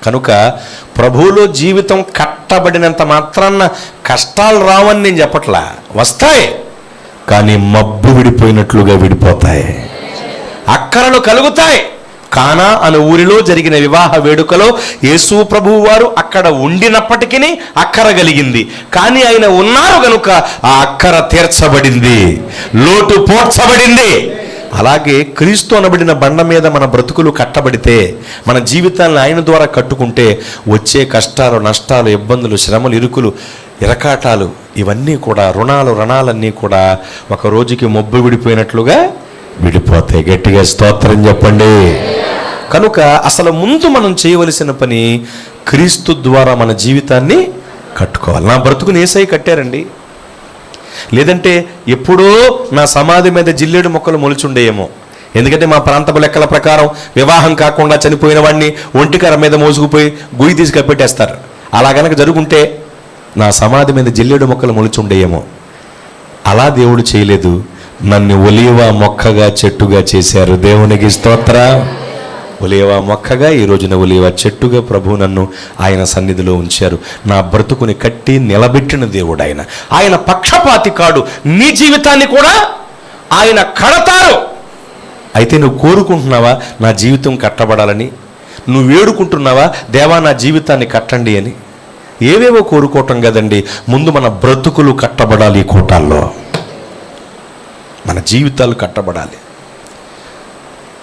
కనుక ప్రభువులో జీవితం కట్టబడినంత మాత్రాన కష్టాలు రావని నేను చెప్పట్లా, వస్తాయి. కానీ మబ్బు విడిపోయినట్లుగా విడిపోతాయి. అక్కరలు కలుగుతాయి. కానా అనే ఊరిలో జరిగిన వివాహ వేడుకలో యేసు ప్రభువు వారు అక్కడ ఉండినప్పటికీ అక్కర కలిగింది. కానీ ఆయన ఉన్నారు కనుక ఆ అక్కర తీర్చబడింది, లోటు పోడ్చబడింది. అలాగే క్రీస్తు అనబడిన బండ మీద మన బ్రతుకులు కట్టబడితే, మన జీవితాలను ఆయన ద్వారా కట్టుకుంటే వచ్చే కష్టాలు, నష్టాలు, ఇబ్బందులు, శ్రమలు, ఇరుకులు, ఇరకాటాలు ఇవన్నీ కూడా, రుణాలన్నీ కూడా ఒక రోజుకి మబ్బు విడిపోయినట్లుగా విడిపోతాయి. గట్టిగా స్తోత్రం చెప్పండి. కనుక అసలు ముందు మనం చేయవలసిన పని క్రీస్తు ద్వారా మన జీవితాన్ని కట్టుకోవాలి. నా బ్రతుకుని యేసయ్య కట్టారండి. లేదంటే ఎప్పుడో నా సమాధి మీద జిల్లేడు మొక్కలు మొలుచుండేయేమో. ఎందుకంటే మా ప్రాంతపు లెక్కల ప్రకారం వివాహం కాకుండా చనిపోయిన వాడిని ఒంటికర మీద మోసుకుపోయి గుడి తీసి కప్పెట్టేస్తారు. అలా గనక జరుగుంటే నా సమాధి మీద జిల్లేడు మొక్కలు మొలుచుండేయేమో. అలా దేవుడు చేయలేదు. నన్ను ఒలీవ మొక్కగా, చెట్టుగా చేశారు. దేవునికి స్తోత్రం. ఒలీవ మొక్కగా, ఈ రోజున ఒలీవ చెట్టుగా ప్రభు నన్ను ఆయన సన్నిధిలో ఉంచారు. నా బ్రతుకుని కట్టి నిలబెట్టిన దేవుడు ఆయన. ఆయన పక్షపాతి కాడు. నీ జీవితాన్ని కూడా ఆయన కడతారు. అయితే నువ్వు కోరుకుంటున్నావా నా జీవితం కట్టబడాలని? నువ్వు వేడుకుంటున్నావా దేవా నా జీవితాన్ని కట్టండి అని? ఏవేవో కోరుకోవటం కదండి. ముందు మన బ్రతుకులు కట్టబడాలి. ఈ కూటాల్లో మన జీవితాలు కట్టబడాలి.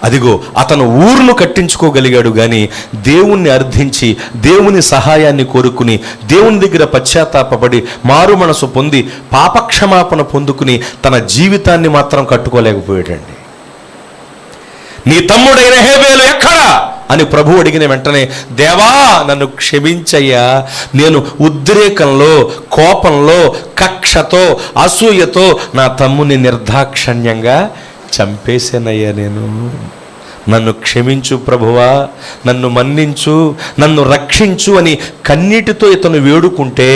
అదిగో అతను ఊరును కట్టించుకోగలిగాడు, కానీ దేవుణ్ణి అర్థించి దేవుని సహాయాన్ని కోరుకుని దేవుని దగ్గర పశ్చాత్తాపపడి మారు మనసు పొంది పాపక్షమాపణ పొందుకుని తన జీవితాన్ని మాత్రం కట్టుకోలేకపోయాడండి. నీ తమ్ముడైన హేబేలు ఎక్కడా అని ప్రభు అడిగిన వెంటనే, దేవా నన్ను క్షమించయ్యా, నేను ఉద్రేకంలో, కోపంలో, కక్షతో, అసూయతో నా తమ్ముని నిర్దాక్షణ్యంగా చంపేశానయ్యా, నన్ను క్షమించు ప్రభువా, నన్ను మన్నించు, నన్ను రక్షించు అని కన్నీటితో ఇతను వేడుకుంటే,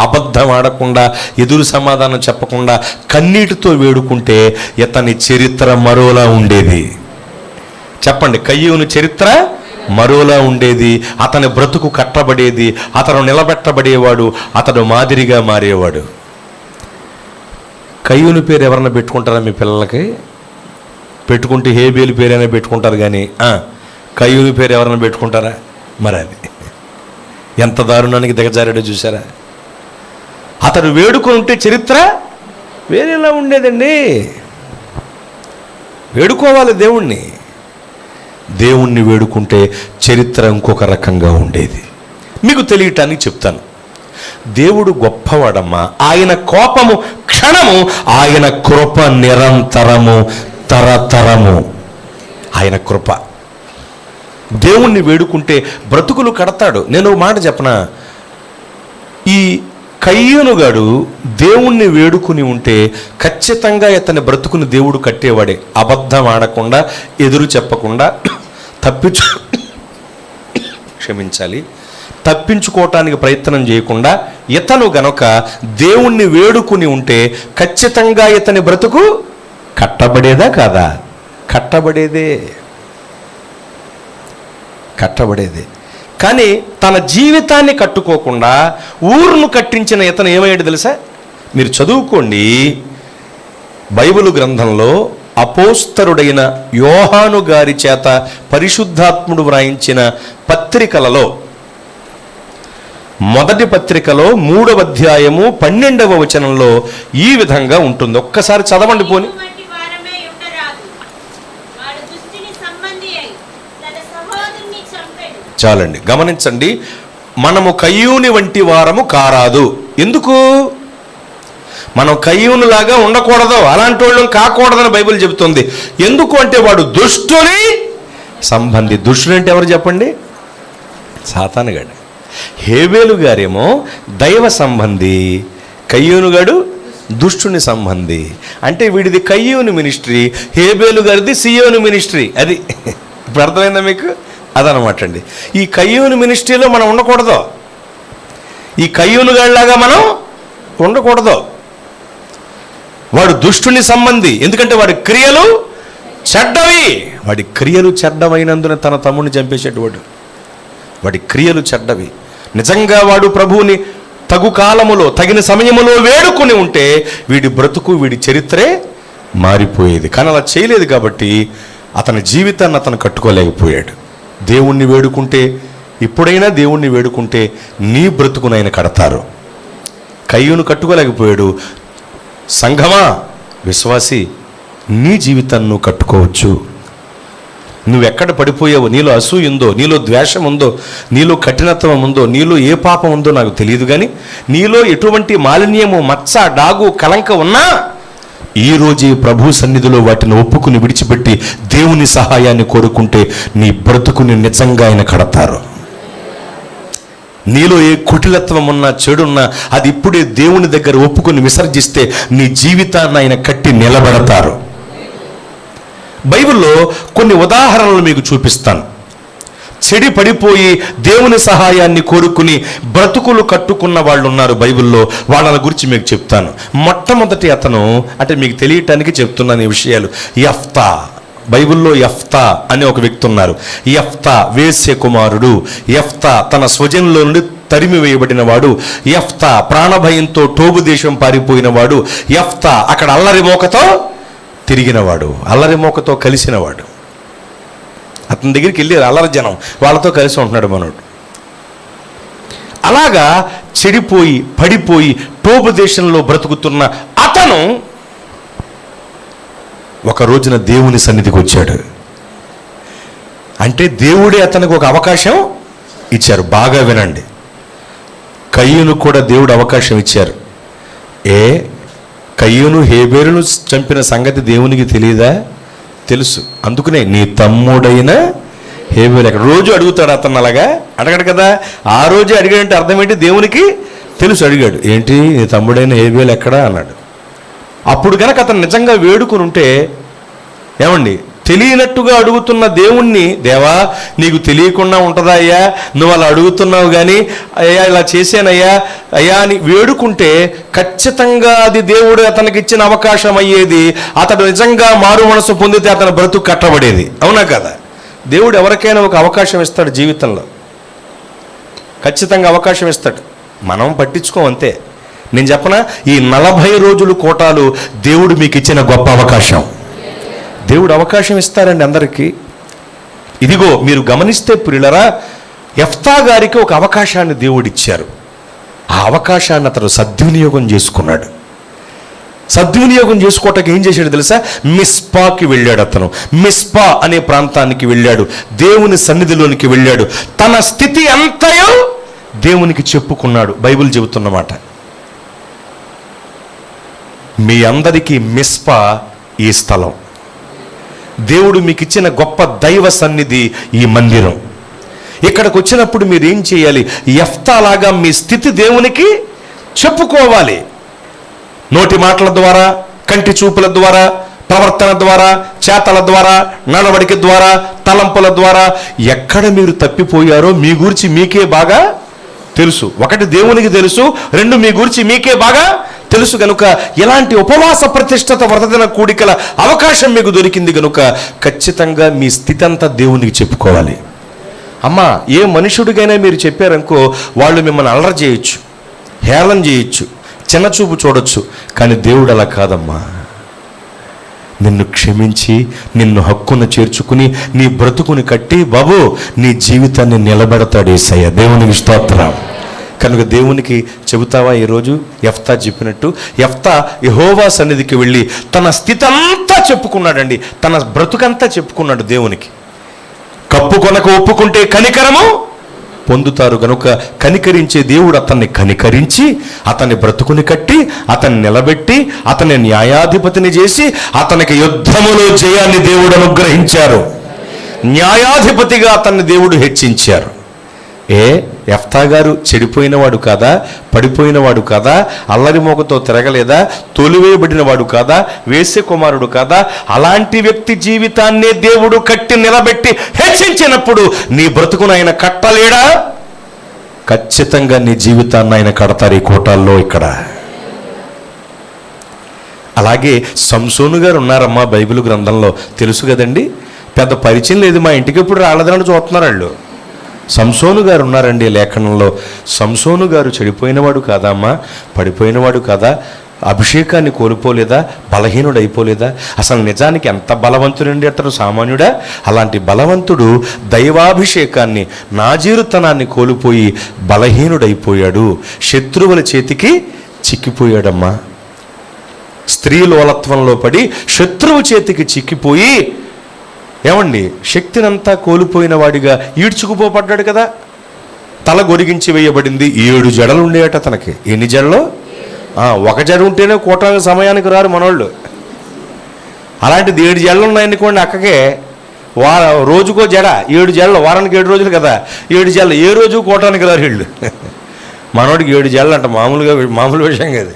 అబద్ధం ఆడకుండా, ఎదురు సమాధానం చెప్పకుండా కన్నీటితో వేడుకుంటే ఇతని చరిత్ర మరోలా ఉండేది. చెప్పండి, కయ్యూను చరిత్ర మరోలా ఉండేది. అతని బ్రతుకు కట్టబడేది, అతను నిలబెట్టబడేవాడు, అతడు మాదిరిగా మారేవాడు. కయ్యూను పేరు ఎవరన్నా పెట్టుకుంటారా మీ పిల్లలకి? పెట్టుకుంటే హేబేలు పేరైనా పెట్టుకుంటారు, కానీ కయ్యూను పేరు ఎవరైనా పెట్టుకుంటారా? మరి అది ఎంత దారుణానికి దిగజారాడో చూసారా? అతడు వేడుకుంటే చరిత్ర వేరేలా ఉండేదండి. వేడుకోవాలి దేవుణ్ణి. దేవుణ్ణి వేడుకుంటే చరిత్ర ఇంకొక రకంగా ఉండేది. మీకు తెలియటానికి చెప్తాను. దేవుడు గొప్పవాడమ్మా. ఆయన కోపము క్షణము, ఆయన కృప నిరంతరము, తరతరము. ఆయన కృప. దేవుణ్ణి వేడుకుంటే బ్రతుకులు కడతాడు. నేను ఒక మాట చెప్పనా, ఈ కయ్యూనుగాడు దేవుణ్ణి వేడుకుని ఉంటే ఖచ్చితంగా ఇతని బ్రతుకుని దేవుడు కట్టేవాడే. అబద్ధం ఆడకుండా, ఎదురు చెప్పకుండా, తప్పించుకోవటానికి ప్రయత్నం చేయకుండా ఇతను గనక దేవుణ్ణి వేడుకుని ఉంటే ఖచ్చితంగా ఇతని బ్రతుకు కట్టబడేదా కాదా? కట్టబడేదే. కానీ తన జీవితాన్ని కట్టుకోకుండా ఊరును కట్టించిన ఇతను ఏమయ్యాడు తెలుసా? మీరు చదువుకోండి, బైబిలు గ్రంథంలో అపోస్తలుడైన యోహాను గారి చేత పరిశుద్ధాత్ముడు వ్రాయించిన పత్రికలలో మొదటి పత్రికలో 3వ అధ్యాయము 12వ వచనంలో ఈ విధంగా ఉంటుంది. ఒక్కసారి చదవండి పోని. చాలండి, గమనించండి. మనము కయ్యూని వంటి వారము కారాదు. ఎందుకు? మనం కయ్యూనులాగా ఉండకూడదు, అలాంటి వాళ్ళం కాకూడదని బైబిల్ చెబుతుంది. ఎందుకు అంటే వాడు దుష్టుని సంబంధి. దుష్టుడు అంటే ఎవరు చెప్పండి? సాతానుగాడు. హేబేలు గారేమో దైవ సంబంధి, కయ్యూనుగాడు దుష్టుని సంబంధి. అంటే వీడిది కయ్యూని మినిస్ట్రీ, హేబేలు గారిది సియోను మినిస్ట్రీ. అది ఇప్పుడు అర్థమైందా మీకు? అదనమాట అండి. ఈ కయ్యూని మినిస్ట్రీలో మనం ఉండకూడదు, ఈ కయ్యూనుగాడిలాగా మనం ఉండకూడదు. వాడు దుష్టుని సంబంధి, ఎందుకంటే వాడి క్రియలు చెడ్డవి. వాడి క్రియలు చెడ్డమైనందున తన తమ్ముడిని చంపేసేటవాడు. వాడి క్రియలు చెడ్డవి. నిజంగా వాడు ప్రభువుని తగు కాలములో, తగిన సమయములో వేడుకొని ఉంటే వీడి బ్రతుకు, వీడి చరిత్రే మారిపోయేది. కానీ అలా చేయలేదు కాబట్టి అతని జీవితాన్ని అతను కట్టుకోలేకపోయాడు. దేవుణ్ణి వేడుకుంటే, ఇప్పుడైనా దేవుణ్ణి వేడుకుంటే నీ బ్రతుకునైనా కడతారు. కయ్యూను కట్టుకోలేకపోయాడు. సంఘమా, విశ్వాసి, నీ జీవితాన్ని నువ్వు కట్టుకోవచ్చు. నువ్వెక్కడ పడిపోయావో, నీలో అసూయ ఉందో, నీలో ద్వేషం ఉందో, నీలో కఠినత్వం ఉందో, నీలో ఏ పాపం ఉందో నాకు తెలియదు, కానీ నీలో ఎటువంటి మాలిన్యము, మచ్చ, డాగు, కలంక ఉన్నా ఈరోజు ప్రభు సన్నిధిలో వాటిని ఒప్పుకుని విడిచిపెట్టి దేవుని సహాయాన్ని కోరుకుంటే నీ బ్రతుకుని నిజంగా ఆయన కడతారు. నీలో ఏ కుటిలత్వం ఉన్నా, చెడున్నా అది ఇప్పుడే దేవుని దగ్గర ఒప్పుకుని విసర్జిస్తే నీ జీవితాన్ని ఆయన కట్టి నిలబెడతారు. బైబిల్లో కొన్ని ఉదాహరణలు మీకు చూపిస్తాను. చెడి పడిపోయి దేవుని సహాయాన్ని కోరుకుని బ్రతుకులు కట్టుకున్న వాళ్ళు ఉన్నారు బైబిల్లో. వాళ్ళ గురించి మీకు చెప్తాను. మొట్టమొదటి అతను, అంటే మీకు తెలియటానికి చెప్తున్నాను ఈ విషయాలు, యెఫ్తా. బైబిల్లో యెఫ్తా అనే ఒక వ్యక్తి ఉన్నారు. యెఫ్తా వేశ్య కుమారుడు. యెఫ్తా తన స్వజనంలో నుండి తరిమి వేయబడిన వాడు. యెఫ్తా ప్రాణభయంతో టోబు దేశం పారిపోయిన వాడు. యెఫ్తా అక్కడ అల్లరి మోకతో తిరిగినవాడు, అల్లరి మోకతో కలిసినవాడు. అతని దగ్గరికి వెళ్ళారు అల్లరి జనం, వాళ్ళతో కలిసి ఉంటున్నాడు మనోడు. అలాగా చెడిపోయి పడిపోయి టోబు దేశంలో బ్రతుకుతున్న అతను ఒక రోజున దేవుని సన్నిధికి వచ్చాడు. అంటే దేవుడే అతనికి ఒక అవకాశం ఇచ్చారు. బాగా వినండి, కయ్యూను కూడా దేవుడు అవకాశం ఇచ్చారు. కయ్యూను హేబేలును చంపిన సంగతి దేవునికి తెలియదా? తెలుసు. అందుకనే నీ తమ్ముడైన హేబేలు ఎక్కడ? రోజు అడుగుతాడు అతను, అలాగా అడగడు కదా. ఆ రోజు అడిగాడంటే అర్థం ఏంటి? దేవునికి తెలుసు. అడిగాడు, ఏంటి నీ తమ్ముడైన హేబేలు ఎక్కడా అన్నాడు. అప్పుడు కనుక అతను నిజంగా వేడుకుని ఉంటే, ఏమండి, తెలియనట్టుగా అడుగుతున్న దేవుణ్ణి, దేవా నీకు తెలియకుండా ఉంటుందా అయ్యా, నువ్వు అలా అడుగుతున్నావు కానీ అయ్యా ఇలా చేశానయ్యా అయ్యా అని వేడుకుంటే ఖచ్చితంగా అది దేవుడు అతనికి ఇచ్చిన అవకాశం అయ్యేది. అతడు నిజంగా మారు మనసు పొందితే అతని బ్రతుకు కట్టబడేది. అవునా కదా? దేవుడు ఎవరికైనా ఒక అవకాశం ఇస్తాడు జీవితంలో, ఖచ్చితంగా అవకాశం ఇస్తాడు. మనం పట్టించుకోం అంతే. నేను చెప్పనా, ఈ 40 రోజులు కోటాలు దేవుడు మీకు ఇచ్చిన గొప్ప అవకాశం. దేవుడు అవకాశం ఇస్తారండి అందరికీ. ఇదిగో మీరు గమనిస్తే ప్రియులరా, యెఫ్తా గారికి ఒక అవకాశాన్ని దేవుడు ఇచ్చారు. ఆ అవకాశాన్ని అతను సద్వినియోగం చేసుకున్నాడు. సద్వినియోగం చేసుకోవటానికి ఏం చేశాడు తెలుసా? మిస్పాకి వెళ్ళాడు. అతను మిస్పా అనే ప్రాంతానికి వెళ్ళాడు, దేవుని సన్నిధిలోనికి వెళ్ళాడు, తన స్థితి అంతయో దేవునికి చెప్పుకున్నాడు. బైబిల్ చెబుతున్నమాట. మీ అందరికీ మిస్పా ఈ స్థలం. దేవుడు మీకు ఇచ్చిన గొప్ప దైవ సన్నిధి ఈ మందిరం. ఇక్కడికి వచ్చినప్పుడు మీరు ఏం చేయాలి? యెఫ్తాలాగా మీ స్థితి దేవునికి చెప్పుకోవాలి. నోటి మాటల ద్వారా, కంటి చూపుల ద్వారా, ప్రవర్తన ద్వారా, చేతల ద్వారా, నడవడిక ద్వారా, తలంపుల ద్వారా ఎక్కడ మీరు తప్పిపోయారో మీ గురించి మీకే బాగా తెలుసు. ఒకటి దేవునికి తెలుసు, రెండు మీ గురించి మీకే బాగా తెలుసు. కనుక ఇలాంటి ఉపవాస ప్రతిష్ఠిత వ్రతదిన కూడికల అవకాశం మీకు దొరికింది కనుక ఖచ్చితంగా మీ స్థితి అంతా దేవునికి చెప్పుకోవాలి. అమ్మా, ఏ మనుషుడికైనా మీరు చెప్పారనుకో, వాళ్ళు మిమ్మల్ని అల్లరి చేయొచ్చు, హేళన చేయొచ్చు, చిన్నచూపు చూడొచ్చు. కానీ దేవుడు అలా కాదమ్మా. నిన్ను క్షమించి నిన్ను హక్కున చేర్చుకుని నీ బ్రతుకుని కట్టి బాబు నీ జీవితాన్ని నిలబెడతాడు యేసయ్య. దేవునికి స్తోత్రం. కనుక దేవునికి చెబుతావా? ఈరోజు యెఫ్తా చెప్పినట్టు యెఫ్తా యెహోవా సన్నిధికి వెళ్ళి తన స్థితి అంతా చెప్పుకున్నాడండి. తన బ్రతుకంతా చెప్పుకున్నాడు దేవునికి. కప్పు కొనక ఒప్పుకుంటే కనికరము పొందుతారు కనుక కనికరించే దేవుడు అతన్ని కనికరించి అతన్ని బ్రతుకుని కట్టి అతన్ని నిలబెట్టి అతన్ని న్యాయాధిపతిని చేసి అతనికి యుద్ధములో జయాన్ని దేవుడు అనుగ్రహించారు. న్యాయాధిపతిగా అతన్ని దేవుడు హెచ్చించారు. యెఫ్తా గారు చెడిపోయినవాడు కాదా? పడిపోయినవాడు కాదా? అల్లరి మోకతో తిరగలేదా? తొలివేయబడినవాడు కాదా? వేశ్య కుమారుడు కాదా? అలాంటి వ్యక్తి జీవితాన్నే దేవుడు కట్టి నిలబెట్టి హెచ్చించినప్పుడు నీ బ్రతుకును ఆయన కట్టలేడా? ఖచ్చితంగా నీ జీవితాన్ని ఆయన కడతారు ఈ కోటాల్లో ఇక్కడ. అలాగే సంసోను గారు ఉన్నారమ్మా బైబిల్ గ్రంథంలో, తెలుసు కదండి. పెద్ద పరిచయం లేదు, మా ఇంటికి ఎప్పుడు రాలేదని చూస్తున్నారు వాళ్ళు. సంసోను గారు ఉన్నారండి లేఖనంలో. సంసోను గారు చెడిపోయినవాడు కాదమ్మా, పడిపోయినవాడు కాదా? అభిషేకాన్ని కోల్పోలేదా? బలహీనుడు అయిపోలేదా? అసలు నిజానికి ఎంత బలవంతుడండి అతను, సామాన్యుడా? అలాంటి బలవంతుడు దైవాభిషేకాన్ని, నాజీరుతనాన్ని కోల్పోయి బలహీనుడైపోయాడు, శత్రువుల చేతికి చిక్కిపోయాడమ్మా. స్త్రీ లోలత్వంలో పడి శత్రువు చేతికి చిక్కిపోయి ఏమండి శక్తినంతా కోల్పోయిన వాడిగా ఈడ్చుకుపోబడ్డాడు కదా. తల గొరిగించి వేయబడింది. 7 జడలు ఉండేయట తనకి. ఎన్ని జడలు? ఒక జడ ఉంటేనే కోటానికి సమయానికి రారు మనోళ్ళు. అలాంటిది 7 జడలు ఉన్నాయనుకోండి అక్కకే. రోజుకో జడ, 7 జడలు, వారానికి 7 రోజులు కదా, 7 జడలు, ఏ రోజు కోటానికి రారు వీళ్ళు. మనోడికి 7 జడలు అంట, మామూలు విషయం కాదు.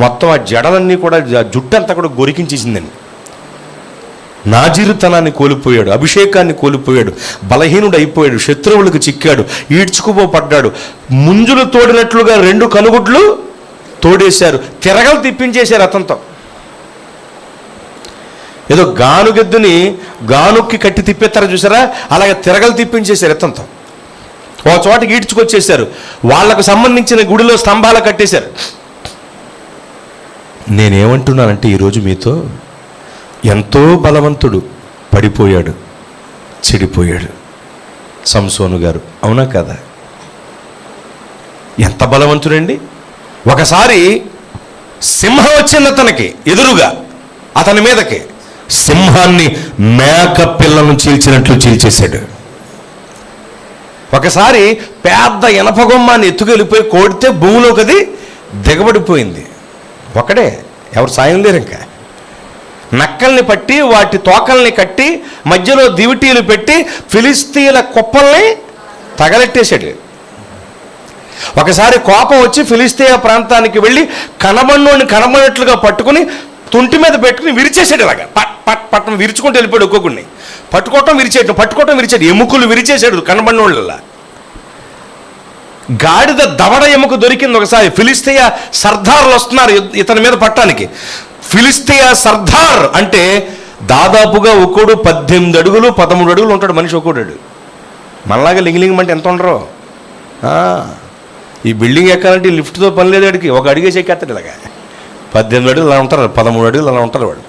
మొత్తం ఆ జడలన్నీ కూడా, జుట్టు అంతా కూడా గొరికించేసిందండి. నాజీరుతనాన్ని కోల్పోయాడు, అభిషేకాన్ని కోల్పోయాడు, బలహీనుడు అయిపోయాడు, శత్రువులకు చిక్కాడు, ఈడ్చుకుపోబడ్డాడు. ముంజులు తోడినట్లుగా 2 కనుగుడ్లు తోడేశారు, తిరగలు తిప్పించేశారు అతనితో. ఏదో గానుగెద్దుని గానుక్కి కట్టి తిప్పేస్తారో చూసారా, అలాగే తిరగలు తిప్పించేశారు అతనితో. ఓ చోటకి ఈడ్చుకొచ్చేశారు. వాళ్లకు సంబంధించిన గుడిలో స్తంభాలు కట్టేశారు. నేనేమంటున్నానంటే ఈరోజు మీతో, ఎంతో బలవంతుడు పడిపోయాడు, చెడిపోయాడు సంసోను గారు. అవునా కదా? ఎంత బలవంతుడండి. ఒకసారి సింహం వచ్చింది అతనికి ఎదురుగా, అతని మీదకి. సింహాన్ని మేక పిల్లను చీల్చినట్లు చీల్చేశాడు. ఒకసారి పెద్ద ఇనపగొమ్మాన్ని ఎత్తుకెళ్ళిపోయి కొడితే భూమిలోకి అది దిగబడిపోయింది. ఒకడే, ఎవరు సాయం లేరు. ఇంకా నక్కల్ని పట్టి వాటి తోకల్ని కట్టి మధ్యలో దివిటీలు పెట్టి ఫిలిస్తీన్ల కుప్పల్ని తగలెట్టేశాడు. ఒకసారి కోపం వచ్చి ఫిలిస్తీయ ప్రాంతానికి వెళ్ళి కనబడినట్లుగా పట్టుకుని తుంటి మీద పెట్టుకుని విరిచేసాడు. ఇలాగా పట్టం విరుచుకుంటూ వెళ్ళిపోయాడు. ఒక్కొక్కడిని పట్టుకోవటం విరిచాడు, ఎముకలు విరిచేశాడు కనబడినోళ్ళ. గాడిద దవడ ఎముక దొరికింది ఒకసారి. ఫిలిస్తీయ సర్దార్లు వస్తున్నారు ఇతని మీద పట్టానికి. ఫిలిస్తీయ సర్దార్ అంటే దాదాపుగా ఒక్కోడు 18 అడుగులు 13 అడుగులు ఉంటాడు మనిషి ఒక్కోడాడు. మనలాగా లింగలింగం అంటే ఎంత ఉండరో. ఈ బిల్డింగ్ ఎక్కాలంటే లిఫ్ట్తో పని లేదు. అడిగి ఒక అడిగేసి ఎక్కేస్తాడు. ఇలాగా 18 అడుగులు అలా ఉంటారు, 13 అడుగులు అలా ఉంటారు వాళ్ళు.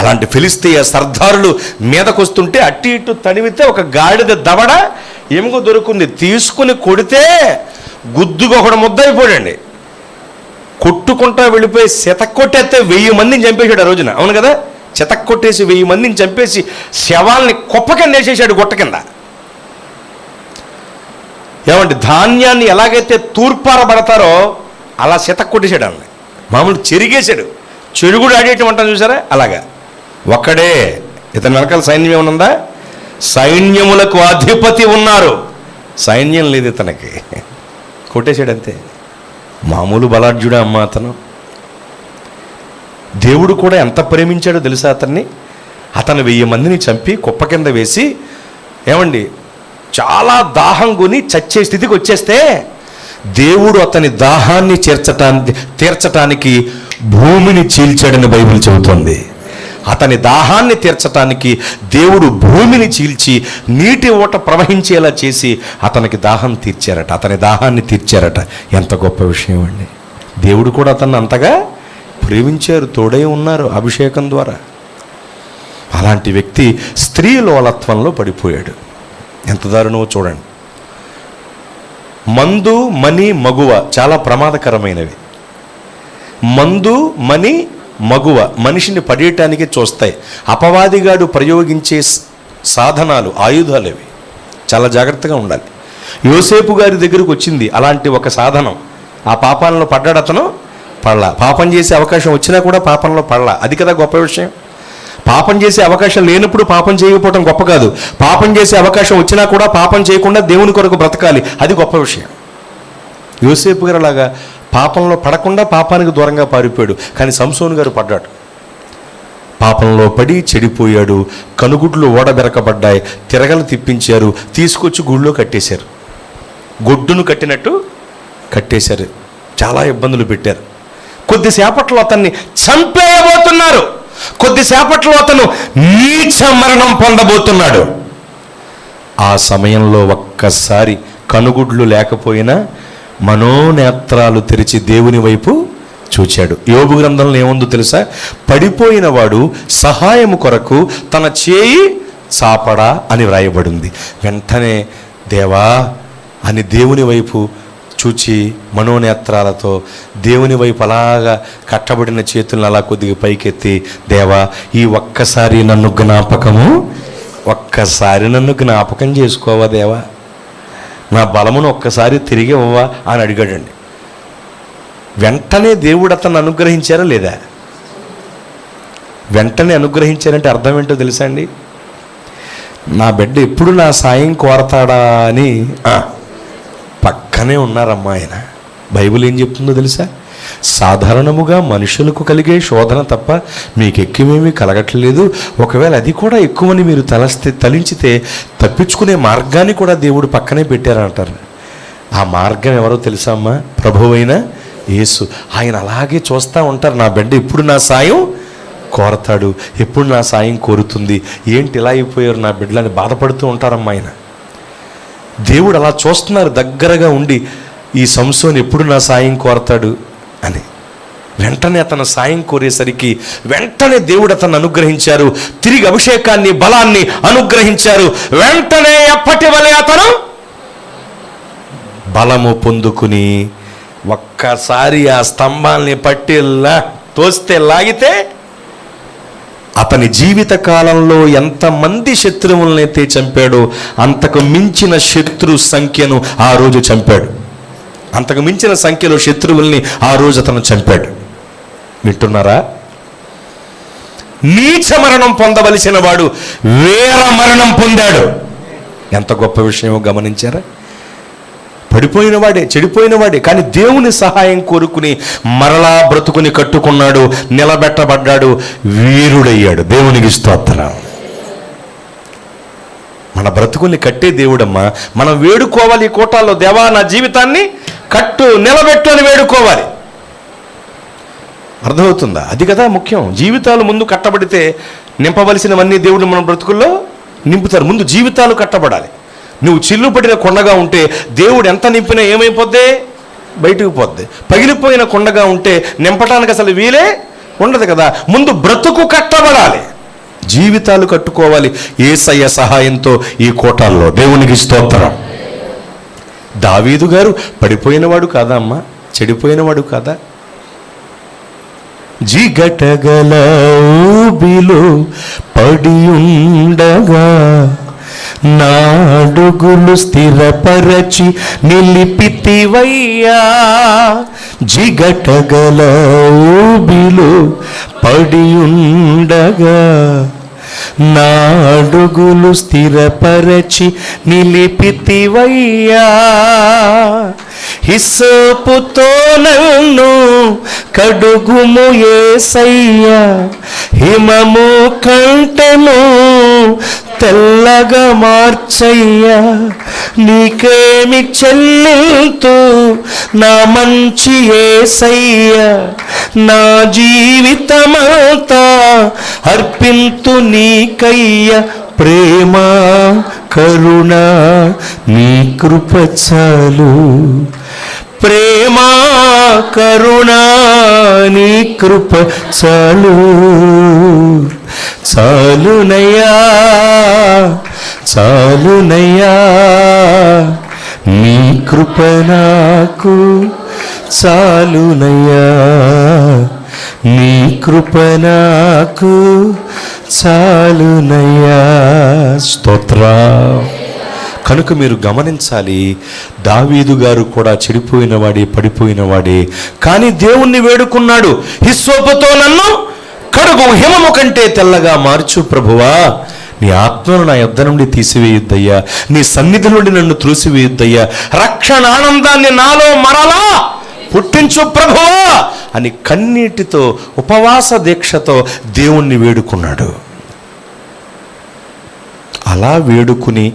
అలాంటి ఫిలిస్తీయ సర్దారులు మీదకొస్తుంటే అట్టి ఇటు తడివితే ఒక గాడిద దవడ ఎముక దొరుకుంది. తీసుకుని కొడితే గుద్దుకు ఒకడు ముద్ద అయిపోయాడండి. కొట్టుకుంటా వెళ్ళిపోయి శతక్కొట్టేస్తే 1000 మందిని చంపేశాడు ఆ రోజున. అవును కదా? శతక్కొట్టేసి 1000 మందిని చంపేసి శవాల్ని కుప్ప కింద వేసేసాడు, గుట్ట కింద. ఏమంటే ధాన్యాన్ని ఎలాగైతే తూర్పారబడతారో అలా శతక్కొట్టేశాడు. మామూలు చెరిగేశాడు. చెరుగుడు ఆడేయటం అంటాను చూసారా, అలాగా. ఒక్కడే. ఇతని వెనకాల సైన్యం ఏమనుందా? సైన్యములకు అధిపతి ఉన్నారు. సైన్యం లేదు ఇతనికి, కొట్టేశాడు అంతే. మామూలు బలాఢ్యుడా అమ్మ అతను. దేవుడు కూడా ఎంత ప్రేమించాడో తెలుసా అతన్ని? అతను 1000 మందిని చంపి కుప్ప కింద వేసి, ఏమండి, చాలా దాహం కొని చచ్చే స్థితికి వచ్చేస్తే దేవుడు అతని దాహాన్ని తీర్చటానికి భూమిని చీల్చాడని బైబిల్ చెబుతోంది. అతని దాహాన్ని తీర్చటానికి దేవుడు భూమిని చీల్చి నీటి ఊట ప్రవహించేలా చేసి అతనికి దాహం తీర్చారట, అతని దాహాన్ని తీర్చారట. ఎంత గొప్ప విషయం అండి. దేవుడు కూడా అతన్ని అంతగా ప్రేమించారు, తోడై ఉన్నారు అభిషేకం ద్వారా. అలాంటి వ్యక్తి స్త్రీ లోలత్వంలో పడిపోయాడు. ఎంత దారుణమో చూడండి. మందు, మని, మగువ చాలా ప్రమాదకరమైనవి. మందు, మని, మగువ మనిషిని పడేయటానికి చూస్తాయి. అపవాదిగాడు ప్రయోగించే సాధనాలు, ఆయుధాలు అవి. చాలా జాగ్రత్తగా ఉండాలి. యోసేపు గారి దగ్గరకు వచ్చింది అలాంటి ఒక సాధనం. ఆ పాపాలలో పడ్డాడు అతను, పడలా. పాపం చేసే అవకాశం వచ్చినా కూడా పాపంలో పడలా. అది కదా గొప్ప విషయం. పాపం చేసే అవకాశం లేనప్పుడు పాపం చేయకపోవటం గొప్ప కాదు. పాపం చేసే అవకాశం వచ్చినా కూడా పాపం చేయకుండా దేవుని కొరకు బ్రతకాలి, అది గొప్ప విషయం. యోసేపు గారు అలాగా పాపంలో పడకుండా పాపానికి దూరంగా పారిపోయాడు. కానీ సంసోను గారు పడ్డాడు, పాపంలో పడి చెడిపోయాడు. కనుగుడ్లు ఓడబెరకబడ్డాయి, తిరగలు తిప్పించారు, తీసుకొచ్చి గుళ్ళో కట్టేశారు. గొడ్డును కట్టినట్టు కట్టేశారు. చాలా ఇబ్బందులు పెట్టారు. కొద్దిసేపట్లో అతన్ని చంపేయబోతున్నారు. కొద్దిసేపట్లో అతను నీచ మరణం పొందబోతున్నాడు. ఆ సమయంలో ఒక్కసారి కనుగుడ్లు లేకపోయినా మనోనేత్రాలు తెరిచి దేవుని వైపు చూచాడు. యోబు గ్రంథంలో ఏముందో తెలుసా? పడిపోయిన వాడు సహాయము కొరకు తన చేయి చాపడా అని వ్రాయబడింది. వెంటనే దేవా అని దేవుని వైపు చూచి మనోనేత్రాలతో దేవుని వైపు అలాగా కట్టబడిన చేతులను అలా కొద్దిగా పైకెత్తి, దేవా ఈ ఒక్కసారి నన్ను జ్ఞాపకం చేసుకోవా దేవా, నా బలమును ఒక్కసారి తిరిగి ఇవ్వవా అని అడిగాడండి. వెంటనే దేవుడు అతన్ని అనుగ్రహించారా లేదా? వెంటనే అనుగ్రహించారంటే అర్థం ఏంటో తెలుసా అండి? నా బిడ్డ ఎప్పుడు నా సాయం కోరతాడా అని పక్కనే ఉన్నారమ్మా ఆయన. బైబిల్ ఏం చెప్తుందో తెలుసా? సాధారణముగా మనుషులకు కలిగే శోధన తప్ప మీకు ఎక్కువేమీ కలగట్లేదు. ఒకవేళ అది కూడా ఎక్కువని మీరు తలించితే తప్పించుకునే మార్గాన్ని కూడా దేవుడు పక్కనే పెట్టారంటారు. ఆ మార్గం ఎవరో తెలుసా అమ్మా? ప్రభువైన యేసు. ఆయన అలాగే చూస్తూ ఉంటారు, నా బిడ్డ ఎప్పుడు నా సాయం కోరతాడు, ఎప్పుడు నా సాయం కోరుతుంది, ఏంటి ఇలా అయిపోయారు నా బిడ్డలని బాధపడుతూ ఉంటారమ్మా ఆయన. దేవుడు అలా చూస్తున్నారు దగ్గరగా ఉండి, ఈ సంసోను ఎప్పుడు నా సాయం కోరతాడు అని. వెంటనే అతను సాయం కోరేసరికి వెంటనే దేవుడు అతను అనుగ్రహించారు. తిరిగి అభిషేకాన్ని, బలాన్ని అనుగ్రహించారు. వెంటనే ఎప్పటి వలె అతను బలము పొందుకుని ఒక్కసారి ఆ స్తంభాల్ని పట్టి తోస్తే లాగితే అతని జీవిత కాలంలో ఎంతమంది శత్రువులనైతే చంపాడో అంతకు మించిన శత్రు సంఖ్యను ఆ రోజు చంపాడు. అంతకు మించిన సంఖ్యలో శత్రువుల్ని ఆ రోజు అతను చంపాడు. వింటున్నారా? నీచ మరణం పొందవలసిన వాడు వీర మరణం పొందాడు. ఎంత గొప్ప విషయమో గమనించారా? పడిపోయిన వాడే, చెడిపోయిన వాడే, కానీ దేవుని సహాయం కోరుకుని మరలా బ్రతుకుని కట్టుకున్నాడు, నిలబెట్టబడ్డాడు, వీరుడయ్యాడు. దేవునికి స్తోత్రం. మన బ్రతుకుల్ని కట్టే దేవుడమ్మా. మనం వేడుకోవాలి ఈ కోటాల్లో, దేవా నా జీవితాన్ని కట్టు, నిలబెట్టు అని వేడుకోవాలి. అర్థమవుతుందా? అది కదా ముఖ్యం. జీవితాలు ముందు కట్టబడితే నింపవలసినవన్నీ దేవుడు మన బ్రతుకుల్లో నింపుతారు. ముందు జీవితాలు కట్టబడాలి. నువ్వు చిల్లు పడిన కొండగా ఉంటే దేవుడు ఎంత నింపినా ఏమైపోద్ది? బయటకు పోద్ది. పగిలిపోయిన కొండగా ఉంటే నింపటానికి అసలు వీలే ఉండదు కదా. ముందు బ్రతుకు కట్టబడాలి, జీవితాలు కట్టుకోవాలి యేసయ్య సహాయంతో ఈ కోటాల్లో. దేవునికి స్తోత్రం. దావీదు గారు పడిపోయినవాడు కాదా అమ్మా? చెడిపోయినవాడు కాదా? జిగటగల ఊబిలో పడి ఉండగా నాడుగులు స్థిరపరచి నిలిపితివయ్యా, జిగటగల ఊబిలో పడియుండగా నా అడుగులు స్థిరపరచి నిలిపితివయ్యా. హిస్సోపుతో నన్ను కడుగుము యేసయ్యా, హిమము కంటెను తెల్లగా మార్చయ్యా. నీకేమి చెల్లింతు నా మంచి యేసయ్యా, నా జీవితమంతా అర్పింతు నీకయ్యా. ప్రేమ కరుణ నీ కృప చాలు, ప్రేమ కరుణ నీ కృప చాలు. చాలునయ్యా చాలునయ్యా, నీ కృప నాకు చాలునయ్యా, నీ కృప నాకు చాలునయ్యా. స్తోత్రం. కనుక మీరు గమనించాలి, దావీదు గారు కూడా చెడిపోయిన వాడే, పడిపోయిన వాడే, కానీ దేవుణ్ణి వేడుకున్నాడు. హిస్సోపుతో నన్ను కడుగు, హిమము కంటే తెల్లగా మార్చు ప్రభువా. నీ ఆత్మను నా యొద్ద నుండి తీసివేయుద్దయ్యా, నీ సన్నిధి నుండి నన్ను త్రోసివేయుద్దయ్యా. రక్షణ ఆనందాన్ని నాలో మరలా పుట్టించు ప్రభువా అని కన్నీటితో ఉపవాస దీక్షతో దేవుణ్ణి వేడుకున్నాడు. అలా వేడుకుని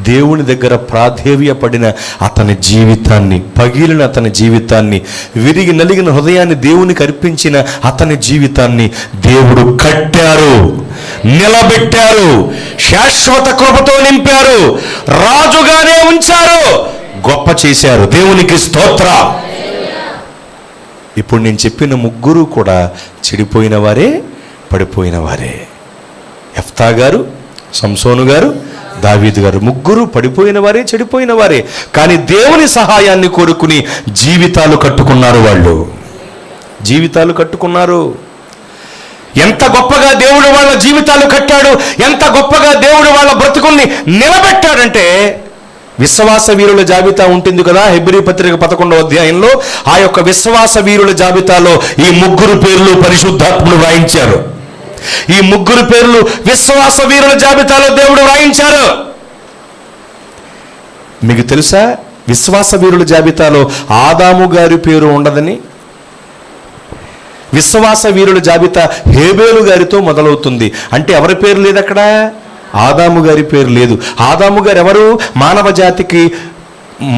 దేవుని దగ్గర ప్రాధేయపడిన అతని జీవితాన్ని, పగిలిన అతని జీవితాన్ని, విరిగి నలిగిన హృదయాన్ని దేవునికి అర్పించిన అతని జీవితాన్ని దేవుడు కట్టారు, నిలబెట్టారు, శాశ్వత కృపతో నింపారు, రాజుగానే ఉంచారు, గొప్ప చేశారు. దేవునికి స్తోత్రం. ఇప్పుడు నేను చెప్పిన ముగ్గురు కూడా చెడిపోయిన వారే, పడిపోయిన వారే. యెఫ్తా గారు, సంసోను గారు, దావీదు గారు ముగ్గురు పడిపోయిన వారే, చెడిపోయిన వారే. కానీ దేవుని సహాయాన్ని కోరుకుని జీవితాలు కట్టుకున్నారు. వాళ్ళు జీవితాలు కట్టుకున్నారు. ఎంత గొప్పగా దేవుడు వాళ్ళ జీవితాలు కట్టాడు, ఎంత గొప్పగా దేవుడు వాళ్ళ బ్రతుకుల్ని నిలబెట్టాడంటే, విశ్వాస వీరుల జాబితా ఉంటుంది కదా హెబ్రీ పత్రిక 11వ అధ్యాయంలో. ఆ యొక్క విశ్వాస వీరుల జాబితాలో ఈ ముగ్గురు పేర్లు పరిశుద్ధాత్ముడు వ్రాయించారు. ఈ ముగ్గురు పేర్లు విశ్వాస వీరుల జాబితాలో దేవుడు వ్రాయించారు. మీకు తెలుసా, విశ్వాస వీరుల జాబితాలో ఆదాము గారి పేరు ఉండదని? విశ్వాస వీరుల జాబితా హేబేలు గారితో మొదలవుతుంది. అంటే ఎవరి పేరు లేదు అక్కడ? ఆదాము గారి పేరు లేదు. ఆదాము గారు ఎవరు? మానవ జాతికి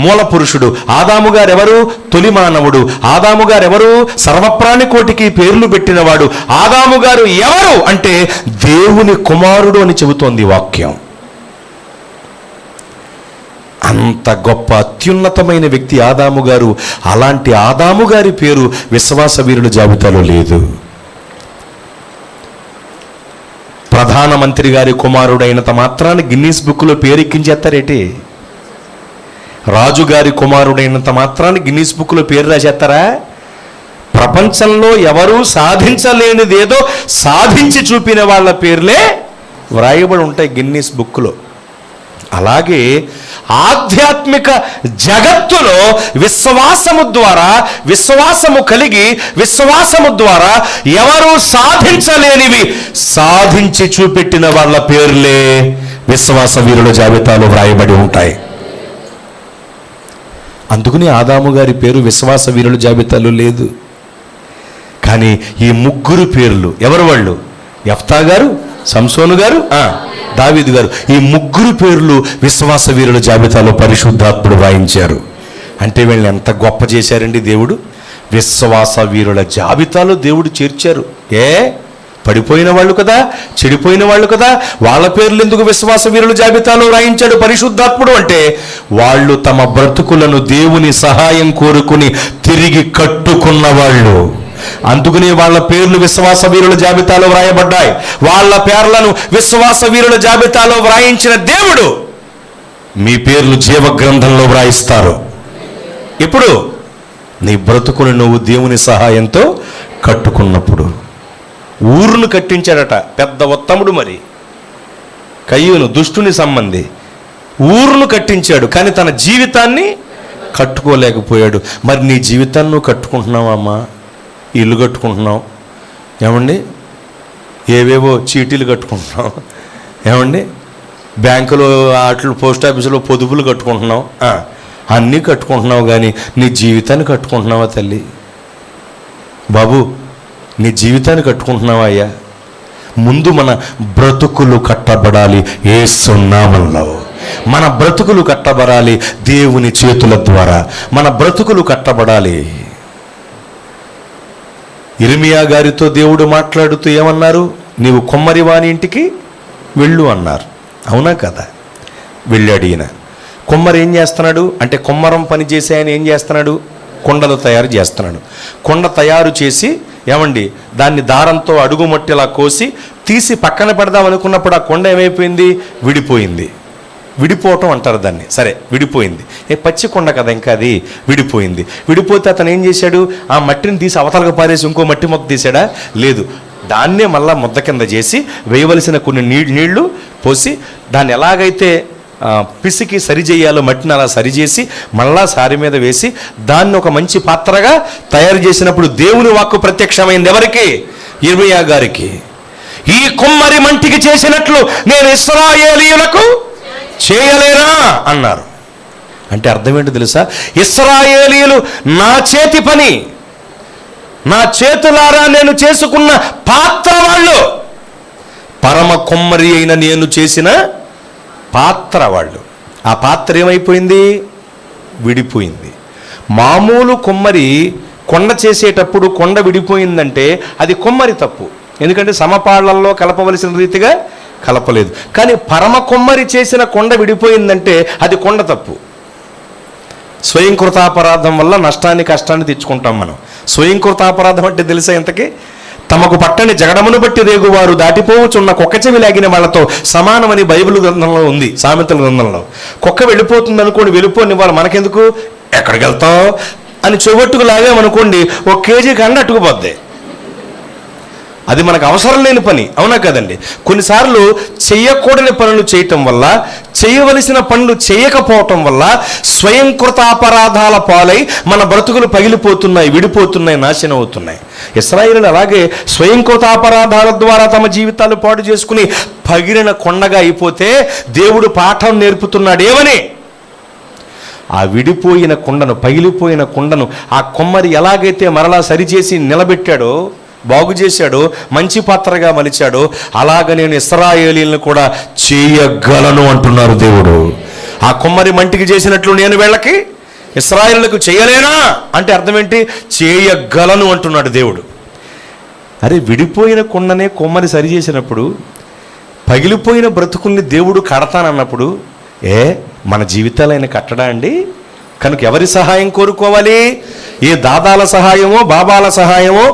మూల పురుషుడు. ఆదాము గారు ఎవరు? తొలి మానవుడు. ఆదాము గారు ఎవరు? సర్వప్రాణి కోటికి పేర్లు పెట్టినవాడు. ఆదాము గారు ఎవరు అంటే దేవుని కుమారుడు అని చెబుతోంది వాక్యం. అంత గొప్ప అత్యున్నతమైన వ్యక్తి ఆదాము గారు. అలాంటి ఆదాము గారి పేరు విశ్వాస వీరుల జాబితాలో లేదు. ప్రధానమంత్రి గారి కుమారుడైనంత మాత్రాన గిన్నీస్ బుక్లో పేరెక్కించేస్తారేటి? రాజుగారి కుమారుడైనంత మాత్రాన్ని గిన్నీస్ బుక్లో పేరు రాసేస్తారా? ప్రపంచంలో ఎవరూ సాధించలేనిదేదో సాధించి చూపిన వాళ్ళ పేర్లే వ్రాయబడి ఉంటాయి గిన్నీస్ బుక్లో. అలాగే ఆధ్యాత్మిక జగత్తులో విశ్వాసము ద్వారా, విశ్వాసము కలిగి, విశ్వాసము ద్వారా ఎవరు సాధించలేనివి సాధించి చూపెట్టిన వాళ్ళ పేర్లే విశ్వాస వీరుల జాబితాలో వ్రాయబడి ఉంటాయి. అందుకని ఆదాము గారి పేరు విశ్వాస వీరుల జాబితాలో లేదు. కానీ ఈ ముగ్గురు పేర్లు ఎవరు? వాళ్ళు యెఫ్తా గారు, సంసోను గారు, దావీదు గారు. ఈ ముగ్గురు పేర్లు విశ్వాస వీరుల జాబితాలో పరిశుద్ధాత్ముడు వాయించారు. అంటే వీళ్ళని ఎంత గొప్ప చేశారండి దేవుడు. విశ్వాస వీరుల జాబితాలో దేవుడు చేర్చారు. పడిపోయిన వాళ్ళు కదా, చెడిపోయిన వాళ్ళు కదా, వాళ్ళ పేర్లు ఎందుకు విశ్వాస వీరుల జాబితాలో రాయించాడు పరిశుద్ధాత్ముడు అంటే, వాళ్ళు తమ బ్రతుకులను దేవుని సహాయం కోరుకుని తిరిగి కట్టుకున్న వాళ్ళు. అందుకని వాళ్ళ పేర్లు విశ్వాస వీరుల జాబితాలో వ్రాయబడ్డాయి. వాళ్ళ పేర్లను విశ్వాస వీరుల జాబితాలో వ్రాయించిన దేవుడు మీ పేర్లు జీవ గ్రంథంలో వ్రాయిస్తారు. ఇప్పుడు నీ బ్రతుకును నువ్వు దేవుని సహాయంతో కట్టుకున్నప్పుడు. ఊరును కట్టించాడట పెద్ద ఉత్తముడు. మరి కయ్యూను దుష్టుని సంబంధి ఊరును కట్టించాడు, కానీ తన జీవితాన్ని కట్టుకోలేకపోయాడు. మరి నీ జీవితాన్ని నువ్వు కట్టుకుంటున్నావమ్మా? ఇల్లు కట్టుకుంటున్నావు ఏమండి, ఏవేవో చీటీలు కట్టుకుంటున్నావు ఏమండి, బ్యాంకులో వాటిలో పోస్ట్ ఆఫీసులో పొదుపులు కట్టుకుంటున్నావు, అన్నీ కట్టుకుంటున్నావు, కానీ నీ జీవితాన్ని కట్టుకుంటున్నావా తల్లి? బాబు, నీ జీవితాన్ని కట్టుకుంటున్నావా అయ్యా? ముందు మన బ్రతుకులు కట్టబడాలి యేసు నామములో. మన బ్రతుకులు కట్టబడాలి దేవుని చేతుల ద్వారా. మన బ్రతుకులు కట్టబడాలి. ఇర్మియా గారితో దేవుడు మాట్లాడుతూ ఏమన్నారు? నీవు కొమ్మరి వాని ఇంటికి వెళ్ళు అన్నారు. అవునా కదా? వెళ్ళాడు ఈయన. కొమ్మరి ఏం చేస్తున్నాడు అంటే, కొమ్మరం పని చేసే ఆయన ఏం చేస్తున్నాడు? కొండలు తయారు చేస్తున్నాడు. కొండ తయారు చేసి ఏమండి, దాన్ని దారంతో అడుగుమట్టిలా కోసి తీసి పక్కన పెడదాం అనుకున్నప్పుడు ఆ కొండ ఏమైపోయింది? విడిపోయింది. విడిపోవటం అంటారు దాన్ని. సరే, విడిపోయింది. పచ్చి కొండ కదా, ఇంకా అది విడిపోయింది. విడిపోతే అతను ఏం చేశాడు? ఆ మట్టిని తీసి అవతలకు పారేసి ఇంకో మట్టి మొక్క తీసాడా? లేదు. దాన్నే మళ్ళా ముద్ద కింద చేసి వేయవలసిన కొన్ని నీళ్లు పోసి దాన్ని ఎలాగైతే పిసికి సరిచేయాలో మట్టిని అలా సరిచేసి మళ్ళా సారి మీద వేసి దాన్ని ఒక మంచి పాత్రగా తయారు చేసినప్పుడు దేవుని వాక్కు ప్రత్యక్షమైంది ఎవరికి? ఇర్మియా గారికి. ఈ కుమ్మరి మంటికి చేసినట్లు నేను ఇశ్రాయేలీయులకు చేయలేనా అన్నారు. అంటే అర్థం ఏంటో తెలుసా? ఇశ్రాయేలీయులు నా చేతి పని, నా చేతులారా నేను చేసుకున్న పాత్ర వాళ్ళు. పరమ కుమ్మరి అయిన నేను చేసిన పాత్ర వాళ్ళు. ఆ పాత్ర ఏమైపోయింది? విడిపోయింది. మామూలు కుమ్మరి కొండ చేసేటప్పుడు కొండ విడిపోయిందంటే అది కుమ్మరి తప్పు. ఎందుకంటే సమపాళ్లల్లో కలపవలసిన రీతిగా కలపలేదు. కానీ పరమ కుమ్మరి చేసిన కొండ విడిపోయిందంటే అది కొండ తప్పు. స్వయం కృతాపరాధం వల్ల నష్టాన్ని కష్టాన్ని తెచ్చుకుంటాం మనం. స్వయం కృతాపరాధం అంటే తెలుసా ఇంతకీ? తమకు పట్టని జగడమును బట్టి రేగువారు దాటిపోవచ్చున్న కుక్క చెవి లాగిన వాళ్ళతో సమానమని బైబిల్ గ్రంథంలో ఉంది, సామెతల గ్రంథంలో. కుక్క వెళ్ళిపోతుంది అనుకోండి, వెళ్ళిపోని వాళ్ళు మనకెందుకు, ఎక్కడికి వెళ్తావు అని చెవట్టుకు లాగామనుకోండి, 1 కేజీ కండ అట్టుకుపోద్ది. అది మనకు అవసరం లేని పని. అవునా కదండి? కొన్నిసార్లు చెయ్యకూడని పనులు చేయటం వల్ల, చేయవలసిన పనులు చేయకపోవటం వల్ల స్వయం కృతాపరాధాల పాలై మన బ్రతుకులు పగిలిపోతున్నాయి, విడిపోతున్నాయి, నాశనం అవుతున్నాయి. ఇశ్రాయేలు అలాగే స్వయం కృతాపరాధాల ద్వారా తమ జీవితాలు పాడు చేసుకుని పగిలిన కొండగా అయిపోతే దేవుడు పాఠం నేర్పుతున్నాడు. ఏమని? ఆ విడిపోయిన కొండను, పగిలిపోయిన కొండను ఆ కొమ్మరి ఎలాగైతే మరలా సరిచేసి నిలబెట్టాడో, బాగు చేశాడు, మంచి పాత్రగా మలిచాడు, అలాగ నేను ఇశ్రాయేలీయులను కూడా చేయగలను అంటున్నారు దేవుడు. ఆ కొమ్మరి మంటికి చేసినట్లు నేను వీళ్ళకి ఇశ్రాయేలులకు చేయలేనా అంటే అర్థం ఏంటి? చేయగలను అంటున్నాడు దేవుడు. అరే, విడిపోయిన కొండనే కొమ్మరి సరి చేసినప్పుడు, పగిలిపోయిన బ్రతుకుల్ని దేవుడు కడతానన్నప్పుడు మన జీవితాలు ఆయన కట్టడా అండి? కనుక ఎవరి సహాయం కోరుకోవాలి? ఏ దాదాల సహాయమో, బాబాల సహాయమో,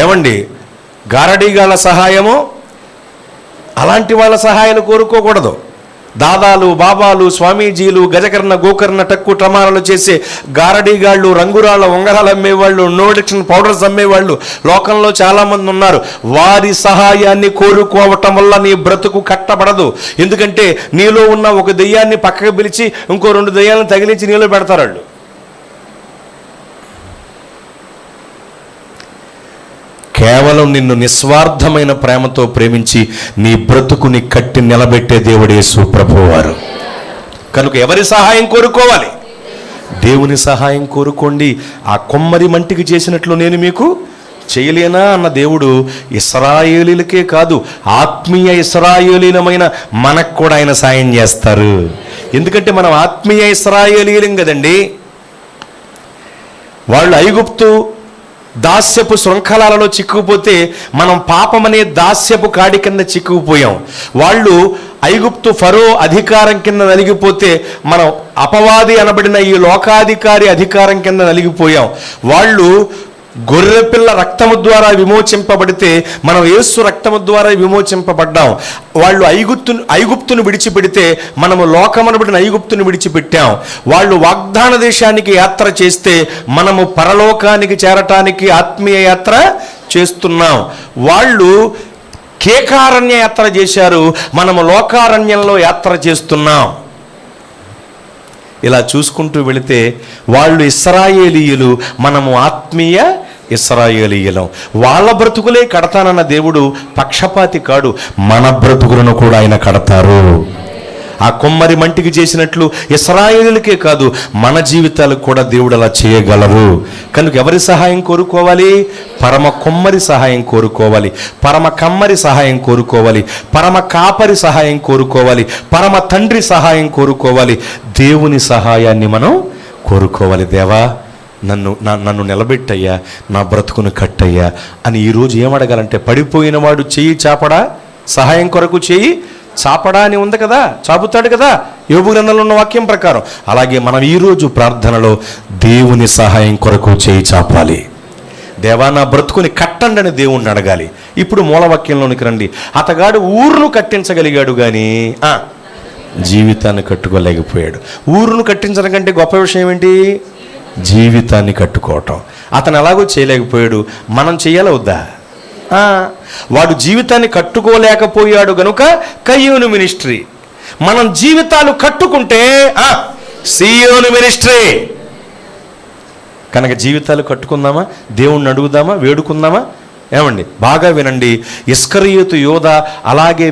ఏమండి గారడీగాళ్ళ సహాయమో, అలాంటి వాళ్ళ సహాయాలు కోరుకోకూడదు. దాదాలు, బాబాలు, స్వామీజీలు, గజకర్ణ, గోకర్ణ, టక్కు టమారాలు చేసే గారడీగాళ్ళు, రంగురాళ్ళ ఉంగరాలు అమ్మేవాళ్ళు, నోడిక్షన్ పౌడర్స్ అమ్మేవాళ్ళు లోకంలో చాలామంది ఉన్నారు. వారి సహాయాన్ని కోరుకోవటం వల్ల నీ బ్రతుకు కట్టబడదు. ఎందుకంటే నీలో ఉన్న ఒక దెయ్యాన్ని పక్కకు పిలిచి ఇంకో 2 దెయ్యాలను తగిలించి నీలో పెడతారు వాళ్ళు. కేవలం నిన్ను నిస్వార్థమైన ప్రేమతో ప్రేమించి నీ బ్రతుకుని కట్టి నిలబెట్టే దేవుడు యేసు ప్రభువారు. కనుక ఎవరి సహాయం కోరుకోవాలి? దేవుని సహాయం కోరుకోండి. ఆ కొమ్మరి మంటికి చేసినట్లు నేను మీకు చేయలేనా అన్న దేవుడు ఇశ్రాయేలీలకే కాదు, ఆత్మీయ ఇశ్రాయేలీలమైన మనకు కూడా ఆయన సాయం చేస్తారు. ఎందుకంటే మనం ఆత్మీయ ఇశ్రాయేలీలం కదండి. వాళ్ళు ఐగుప్తు దాస్యపు శృంఖలాలలో చిక్కుకుపోతే మనం పాపమనే దాస్యపు కాడి కింద చిక్కుకుపోయాం. వాళ్ళు ఐగుప్తు ఫరో అధికారం కింద నలిగిపోతే మనం అపవాది అనబడిన ఈ లోకాధికారి అధికారం కింద నలిగిపోయాం. వాళ్ళు గొర్రెపిల్ల రక్తము ద్వారా విమోచింపబడితే మనం యేసు రక్తము ద్వారా విమోచింపబడ్డాం. వాళ్ళు ఐగుప్తును విడిచిపెడితే మనము లోకమనబడిన ఐగుప్తును విడిచిపెట్టాం. వాళ్ళు వాగ్దాన దేశానికి యాత్ర చేస్తే మనము పరలోకానికి చేరటానికి ఆత్మీయ యాత్ర చేస్తున్నాం. వాళ్ళు కేకారణ్య యాత్ర చేశారు, మనము లోకారణ్యంలో యాత్ర చేస్తున్నాం. ఇలా చూసుకుంటూ వెళితే వాళ్ళు ఇశ్రాయేలీయులు, మనము ఆత్మీయ ఇశ్రాయేలీయులం. వాళ్ళ బ్రతుకులే కడతానన్న దేవుడు పక్షపాతి కాడు, మన బ్రతుకులను కూడా ఆయన కడతారు. ఆ కొమ్మరి మంటికి చేసినట్లు ఇశ్రాయేలులకే కాదు, మన జీవితాలకు కూడా దేవుడు అలా చేయగలరు. కనుక ఎవరి సహాయం కోరుకోవాలి? పరమ కొమ్మరి సహాయం కోరుకోవాలి, పరమ కమ్మరి సహాయం కోరుకోవాలి, పరమ కాపరి సహాయం కోరుకోవాలి, పరమ తండ్రి సహాయం కోరుకోవాలి. దేవుని సహాయాన్ని మనం కోరుకోవాలి. దేవా, నన్ను నిలబెట్టయ్యా, నా బ్రతుకును కట్టయ్యా అని ఈరోజు ఏమడగాలంటే, పడిపోయిన వాడు చెయ్యి చాపడా, సహాయం కొరకు చెయ్యి చాపడా అని ఉంది కదా, చాపుతాడు కదా యోబు గ్రంథంలో ఉన్న వాక్యం ప్రకారం. అలాగే మనం ఈరోజు ప్రార్థనలో దేవుని సహాయం కొరకు చేయి చాపాలి. దేవా, నా బ్రతుకుని కట్టండి అని దేవుణ్ణి అడగాలి. ఇప్పుడు మూలవాక్యంలోనికి రండి. అతగాడు ఊరును కట్టించగలిగాడు కానీ జీవితాన్ని కట్టుకోలేకపోయాడు. ఊరును కట్టించడం కంటే గొప్ప విషయం ఏంటి? జీవితాన్ని కట్టుకోవటం. అతను ఎలాగో చేయలేకపోయాడు, మనం చెయ్యాలా వద్దా? వాడు జీవితాన్ని కట్టుకోలేకపోయాడు గనుక కయ్యూను మినిస్ట్రీ. మనం జీవితాలు కట్టుకుంటే సీయోను మినిస్ట్రీ. కనుక జీవితాలు కట్టుకుందామా, దేవుణ్ణి అడుగుదామా, వేడుకుందామా? ఏమండి, బాగా వినండి. ఇస్కరియోతు యోధ అలాగే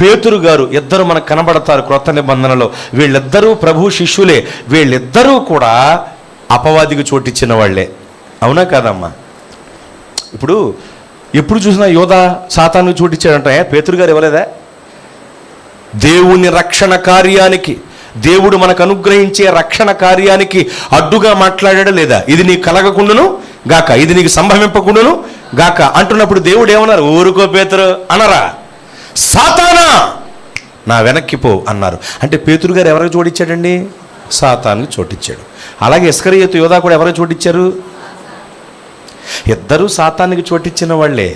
పేతురు గారు ఇద్దరు మనకు కనబడతారు క్రొత్త నిబంధనలో. వీళ్ళిద్దరూ ప్రభు శిష్యులే. వీళ్ళిద్దరూ కూడా అపవాదికి చోటిచ్చిన వాళ్లే. అవునా కాదమ్మా? ఇప్పుడు ఎప్పుడు చూసినా యోధ సాతానుకు చోటిచ్చాడంట. పేతురు గారు ఇవ్వలేదా? దేవుని రక్షణ కార్యానికి, దేవుడు మనకు అనుగ్రహించే రక్షణ కార్యానికి అడ్డుగా మాట్లాడాడా లేదా? ఇది నీకు కలగకుండాను గాక, ఇది నీకు సంభవింపకుండాను గాక అంటున్నప్పుడు దేవుడు ఏమన్నారు? ఊరుకో పేతురు అనరా? సాతానా, నా వెనక్కి పో అన్నారు. అంటే పేతురు గారు ఎవరికి చోటిచ్చాడండి? సాతానుకు చోటిచ్చాడు. అలాగే ఇస్కరియోతు యోధ కూడా ఎవరికి చోటిచ్చారు? ఇద్దరూ సాతానికి చోటిచ్చిన వాళ్లే,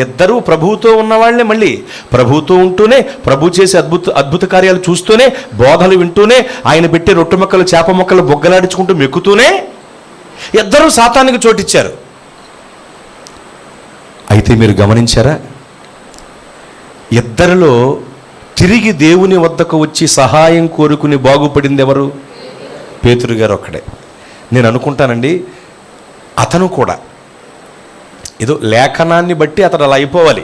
ఇద్దరూ ప్రభువుతో ఉన్నవాళ్లే. మళ్ళీ ప్రభువుతో ఉంటూనే, ప్రభు చేసే అద్భుత కార్యాలు చూస్తూనే, బోధలు వింటూనే, ఆయన పెట్టే రొట్టె మొక్కలు చేప మొక్కలు బొగ్గలాడించుకుంటూ మెక్కుతూనే ఇద్దరూ సాతానికి చోటిచ్చారు. అయితే మీరు గమనించారా? ఇద్దరిలో తిరిగి దేవుని వద్దకు వచ్చి సహాయం కోరుకుని బాగుపడింది ఎవరు? పేతురు గారు ఒక్కడే. నేను అనుకుంటానండి, అతను కూడా ఏదో లేఖనాన్ని బట్టి అతడు అలా అయిపోవాలి,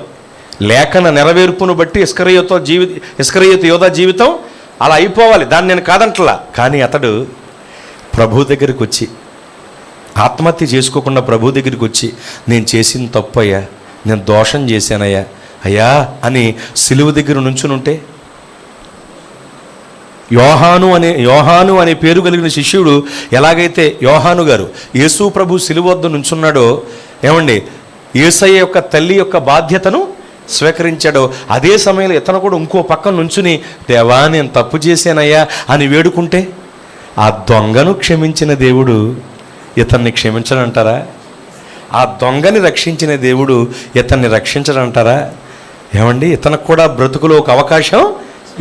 లేఖన నెరవేర్పును బట్టి ఇస్కరియోతు యోధ జీవితం అలా అయిపోవాలి, దాన్ని నేను కాదంటలా. కానీ అతడు ప్రభు దగ్గరికి వచ్చి, ఆత్మహత్య చేసుకోకుండా ప్రభు దగ్గరికి వచ్చి, నేను చేసిన తప్పు అయ్యా, నేను దోషం చేశానయ్యా అయ్యా అని సిలువ దగ్గర నుంచునుంటే, యోహాను అనే పేరు కలిగిన శిష్యుడు ఎలాగైతే యోహాను గారు యేసు ప్రభు సిలువ వద్ద నుంచున్నాడో, ఏమండి, యేసయ్య యొక్క తల్లి యొక్క బాధ్యతను స్వీకరించాడో, అదే సమయంలో ఇతను కూడా ఇంకో పక్కన నుంచుని, దేవా, నేను తప్పు చేశానయ్యా అని వేడుకుంటే, ఆ దొంగను క్షమించిన దేవుడు ఇతన్ని క్షమించడంటారా? ఆ దొంగని రక్షించిన దేవుడు ఇతన్ని రక్షించడంటారా? ఏమండి, ఇతనికి కూడా బ్రతుకులో ఒక అవకాశం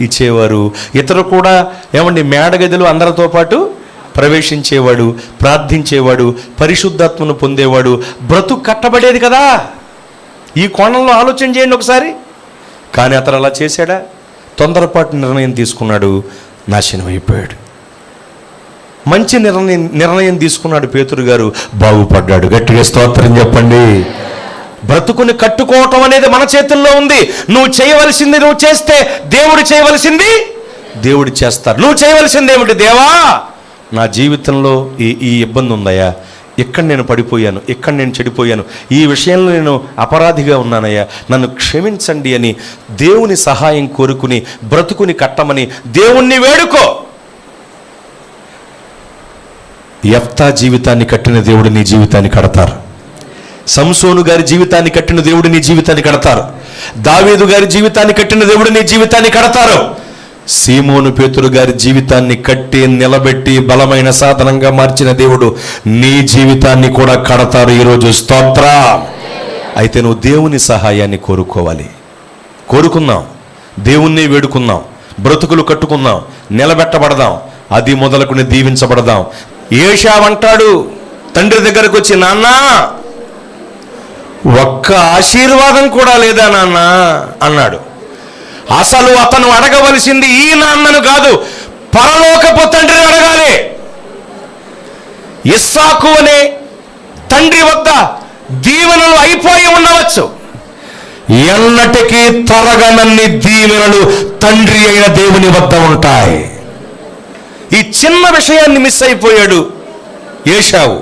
ఇచ్చేవారు. ఇతరు కూడా ఏమండి మేడగదిలో అందరితో పాటు ప్రవేశించేవాడు, ప్రార్థించేవాడు, పరిశుద్ధాత్మను పొందేవాడు, బ్రతుకు కట్టబడేది కదా. ఈ కోణంలో ఆలోచన చేయండి ఒకసారి. కానీ అతను అలా చేశాడా? తొందరపాటు నిర్ణయం తీసుకున్నాడు, నాశనం అయిపోయాడు. మంచి నిర్ణయం తీసుకున్నాడు పేతురు గారు, బాగుపడ్డాడు. గట్టిగా స్తోత్రం చెప్పండి. బ్రతుకుని కట్టుకోవటం అనేది మన చేతుల్లో ఉంది. నువ్వు చేయవలసింది నువ్వు చేస్తే దేవుడు చేయవలసింది దేవుడు చేస్తారు. నువ్వు చేయవలసింది ఏమిటి? దేవా, నా జీవితంలో ఈ ఇబ్బంది ఉందయ్యా, ఇక్కడ నేను పడిపోయాను, ఇక్కడ నేను చెడిపోయాను, ఈ విషయంలో నేను అపరాధిగా ఉన్నానయ్యా, నన్ను క్షమించండి అని దేవుని సహాయం కోరుకుని బ్రతుకుని కట్టమని దేవుణ్ణి వేడుకో. యెఫ్తా జీవితాన్ని కట్టిన దేవుడు నీ జీవితాన్ని కడతారు. సంసోను గారి జీవితాన్ని కట్టిన దేవుడు నీ జీవితాన్ని కడతారు. దావీదు గారి జీవితాన్ని కట్టిన దేవుడు నీ జీవితాన్ని కడతారు. సీమోను పేతురు గారి జీవితాన్ని కట్టి నిలబెట్టి బలమైన సాధనంగా మార్చిన దేవుడు నీ జీవితాన్ని కూడా కడతారు ఈరోజు. స్తోత్రం. అయితే నువ్వు దేవుని సహాయాన్ని కోరుకుందాం, దేవుణ్ణి వేడుకుందాం, బ్రతుకులు కట్టుకుందాం, నిలబెట్టబడదాం, అది మొదలుకుని దీవించబడదాం. ఏషావంటాడు తండ్రి దగ్గరకు వచ్చి, నాన్న, ఒక్క ఆశీర్వాదం కూడా లేదా నాన్న అన్నాడు. అసలు అతను అడగవలసింది ఈ నాన్నను కాదు, పరలోకపు తండ్రిని అడగాలి. ఇస్సాకు అనే తండ్రి వద్ద దీవెనలు అయిపోయి ఉండవచ్చు, ఎన్నటికీ తరగనన్ని దీవెనలు తండ్రి అయిన దేవుని వద్ద ఉంటాయి. ఈ చిన్న విషయాన్ని మిస్ అయిపోయాడు ఏశావు.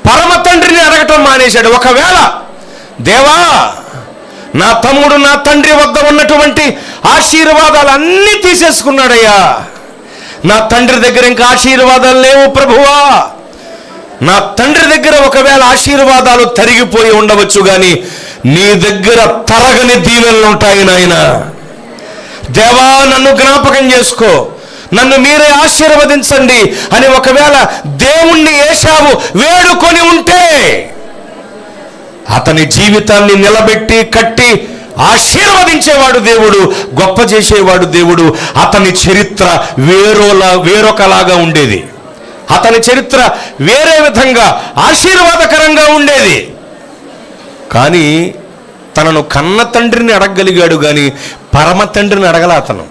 పరమ తండ్రిని అడగటం మానేశాడు. ఒకవేళ దేవా, నా తమ్ముడు నా తండ్రి వద్ద ఉన్నటువంటి ఆశీర్వాదాలన్నీ తీసేసుకున్నాడయ్యా, నా తండ్రి దగ్గర ఇంకా ఆశీర్వాదాలు లేవు ప్రభువా, నా తండ్రి దగ్గర ఒకవేళ ఆశీర్వాదాలు తరిగిపోయి ఉండవచ్చు, కానీ నీ దగ్గర తరగని దీవెనలు ఉంటాయి నాయన. దేవా, నన్ను జ్ఞాపకం చేసుకో, నన్ను మీరే ఆశీర్వదించండి అని ఒకవేళ దేవుణ్ణి ఏశావు వేడుకొని ఉంటే, అతని జీవితాన్ని నిలబెట్టి కట్టి ఆశీర్వదించేవాడు దేవుడు, గొప్ప చేసేవాడు దేవుడు. అతని చరిత్ర వేరొకలాగా ఉండేది. అతని చరిత్ర వేరే విధంగా ఆశీర్వాదకరంగా ఉండేది. కానీ తనను కన్న తండ్రిని అడగగలిగాడు, కానీ పరమ తండ్రిని అడగల. అతను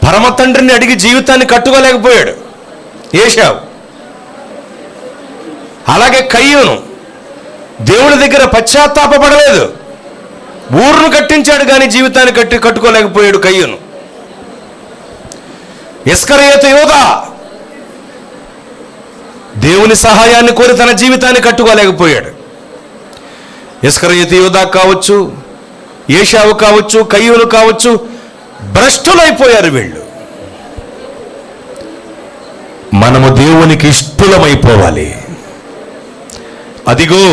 పరమ తండ్రిని అడిగి జీవితాన్ని కట్టుకోలేకపోయాడు ఏశావు. అలాగే కయ్యూను దేవుడి దగ్గర పశ్చాత్తాపపడలేదు. ఊరును కట్టించాడు కానీ జీవితాన్ని కట్టుకోలేకపోయాడు కయ్యూను. ఇస్కరియోతు యూదా దేవుని సహాయాన్ని కోరి తన జీవితాన్ని కట్టుకోలేకపోయాడు. ఇస్కరియోతు యూదా కావచ్చు, ఏశావు కావచ్చు, కయ్యూను కావచ్చు, భ్రష్టులైపోయారు వీళ్ళు. మనము దేవునికి ఇష్టలమైపోవాలి. అదిగో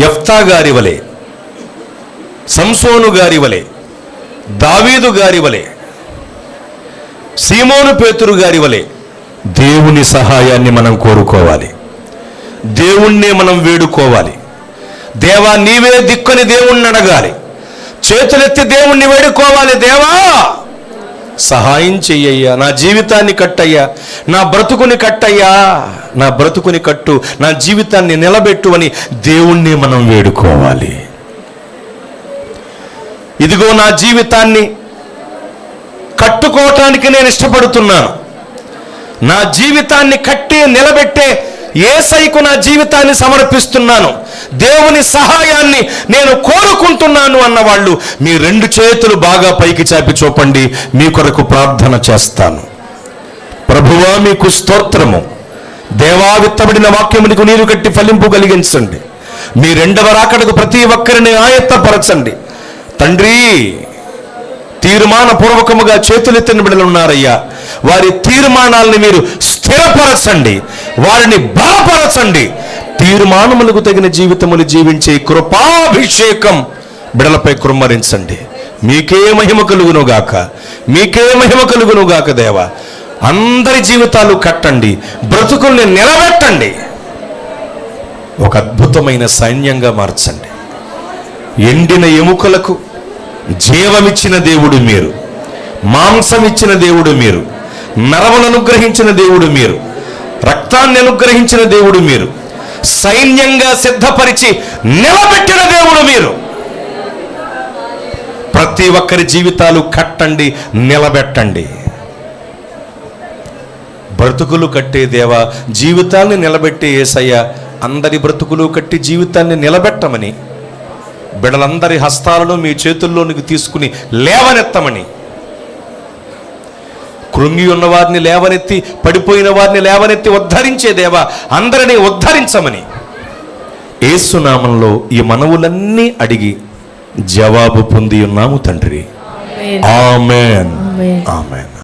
యెఫ్తా గారి వలె, సంసోను గారి వలె, దావీదు గారి వలె, సీమోను పేతురు గారి వలె దేవుని సహాయాన్ని మనం కోరుకోవాలి. దేవుణ్ణే మనం వేడుకోవాలి. దేవా, నీవే దిక్కుని దేవుణ్ణి అడగాలి. చేతులెత్తి దేవుణ్ణి వేడుకోవాలి. దేవా, సహాయం చెయ్యయ్యా, నా జీవితాన్ని కట్టయ్యా, నా బ్రతుకుని కట్టయ్యా, నా బ్రతుకుని కట్టు, నా జీవితాన్ని నిలబెట్టు అని దేవుణ్ణి మనం వేడుకోవాలి. ఇదిగో నా జీవితాన్ని కట్టుకోవటానికి నేను ఇష్టపడుతున్నాను. నా జీవితాన్ని కట్టి నిలబెట్టే యేసయ్యకు నా జీవితాన్ని సమర్పిస్తున్నాను, దేవుని సహాయాన్ని నేను కోరుకుంటున్నాను అన్నవాళ్ళు మీ రెండు చేతులు బాగా పైకి చాపి చూపండి. మీ కొరకు ప్రార్థన చేస్తాను. ప్రభువా, మీకు స్తోత్రము. దేవా, విత్తబడిన వాక్యమునికి నీరు కట్టి ఫలింపు కలిగించండి. మీ రెండవ రాకడకు ప్రతి ఒక్కరిని ఆయత్తపరచండి తండ్రి. తీర్మానపూర్వకముగా చేతులెత్తిన బిడ్డలు ఉన్నారయ్యా, వారి తీర్మానాలని మీరు స్థిరపరచండి, వారిని బలపరచండి. తీర్మానములకు తగిన జీవితములు జీవించే కృపాభిషేకం బిడలపై కుమ్మరించండి. మీకే మహిమ కలుగునుగాక, మీకే మహిమ కలుగునుగాక. దేవా, అందరి జీవితాలు కట్టండి, బ్రతుకుల్ని నిలబెట్టండి, ఒక అద్భుతమైన సైన్యంగా మార్చండి. ఎండిన ఎముకలకు జీవమిచ్చిన దేవుడు మీరు, మాంసం ఇచ్చిన దేవుడు మీరు, నరములను అనుగ్రహించిన దేవుడు మీరు, రక్తాన్ని అనుగ్రహించిన దేవుడు మీరు, సైన్యంగా సిద్ధపరిచి నిలబెట్టిన దేవుడు మీరు. ప్రతి ఒక్కరి జీవితాలు కట్టండి, నిలబెట్టండి. బ్రతుకులు కట్టే దేవా, జీవితాన్ని నిలబెట్టే యేసయ్య, అందరి బ్రతుకులు కట్టి జీవితాన్ని నిలబెట్టమని, బిడలందరి హస్తాలను మీ చేతుల్లోనికి తీసుకుని లేవనెత్తమని, కృంగి ఉన్న వారిని లేవనెత్తి, పడిపోయిన వారిని లేవనెత్తి ఉద్ధరించే దేవా, అందరినీ ఉద్ధరించమని యేసునామంలో ఈ మనవులన్నీ అడిగి జవాబు పొంది ఉన్నాము తండ్రి. ఆమేన్, ఆమేన్.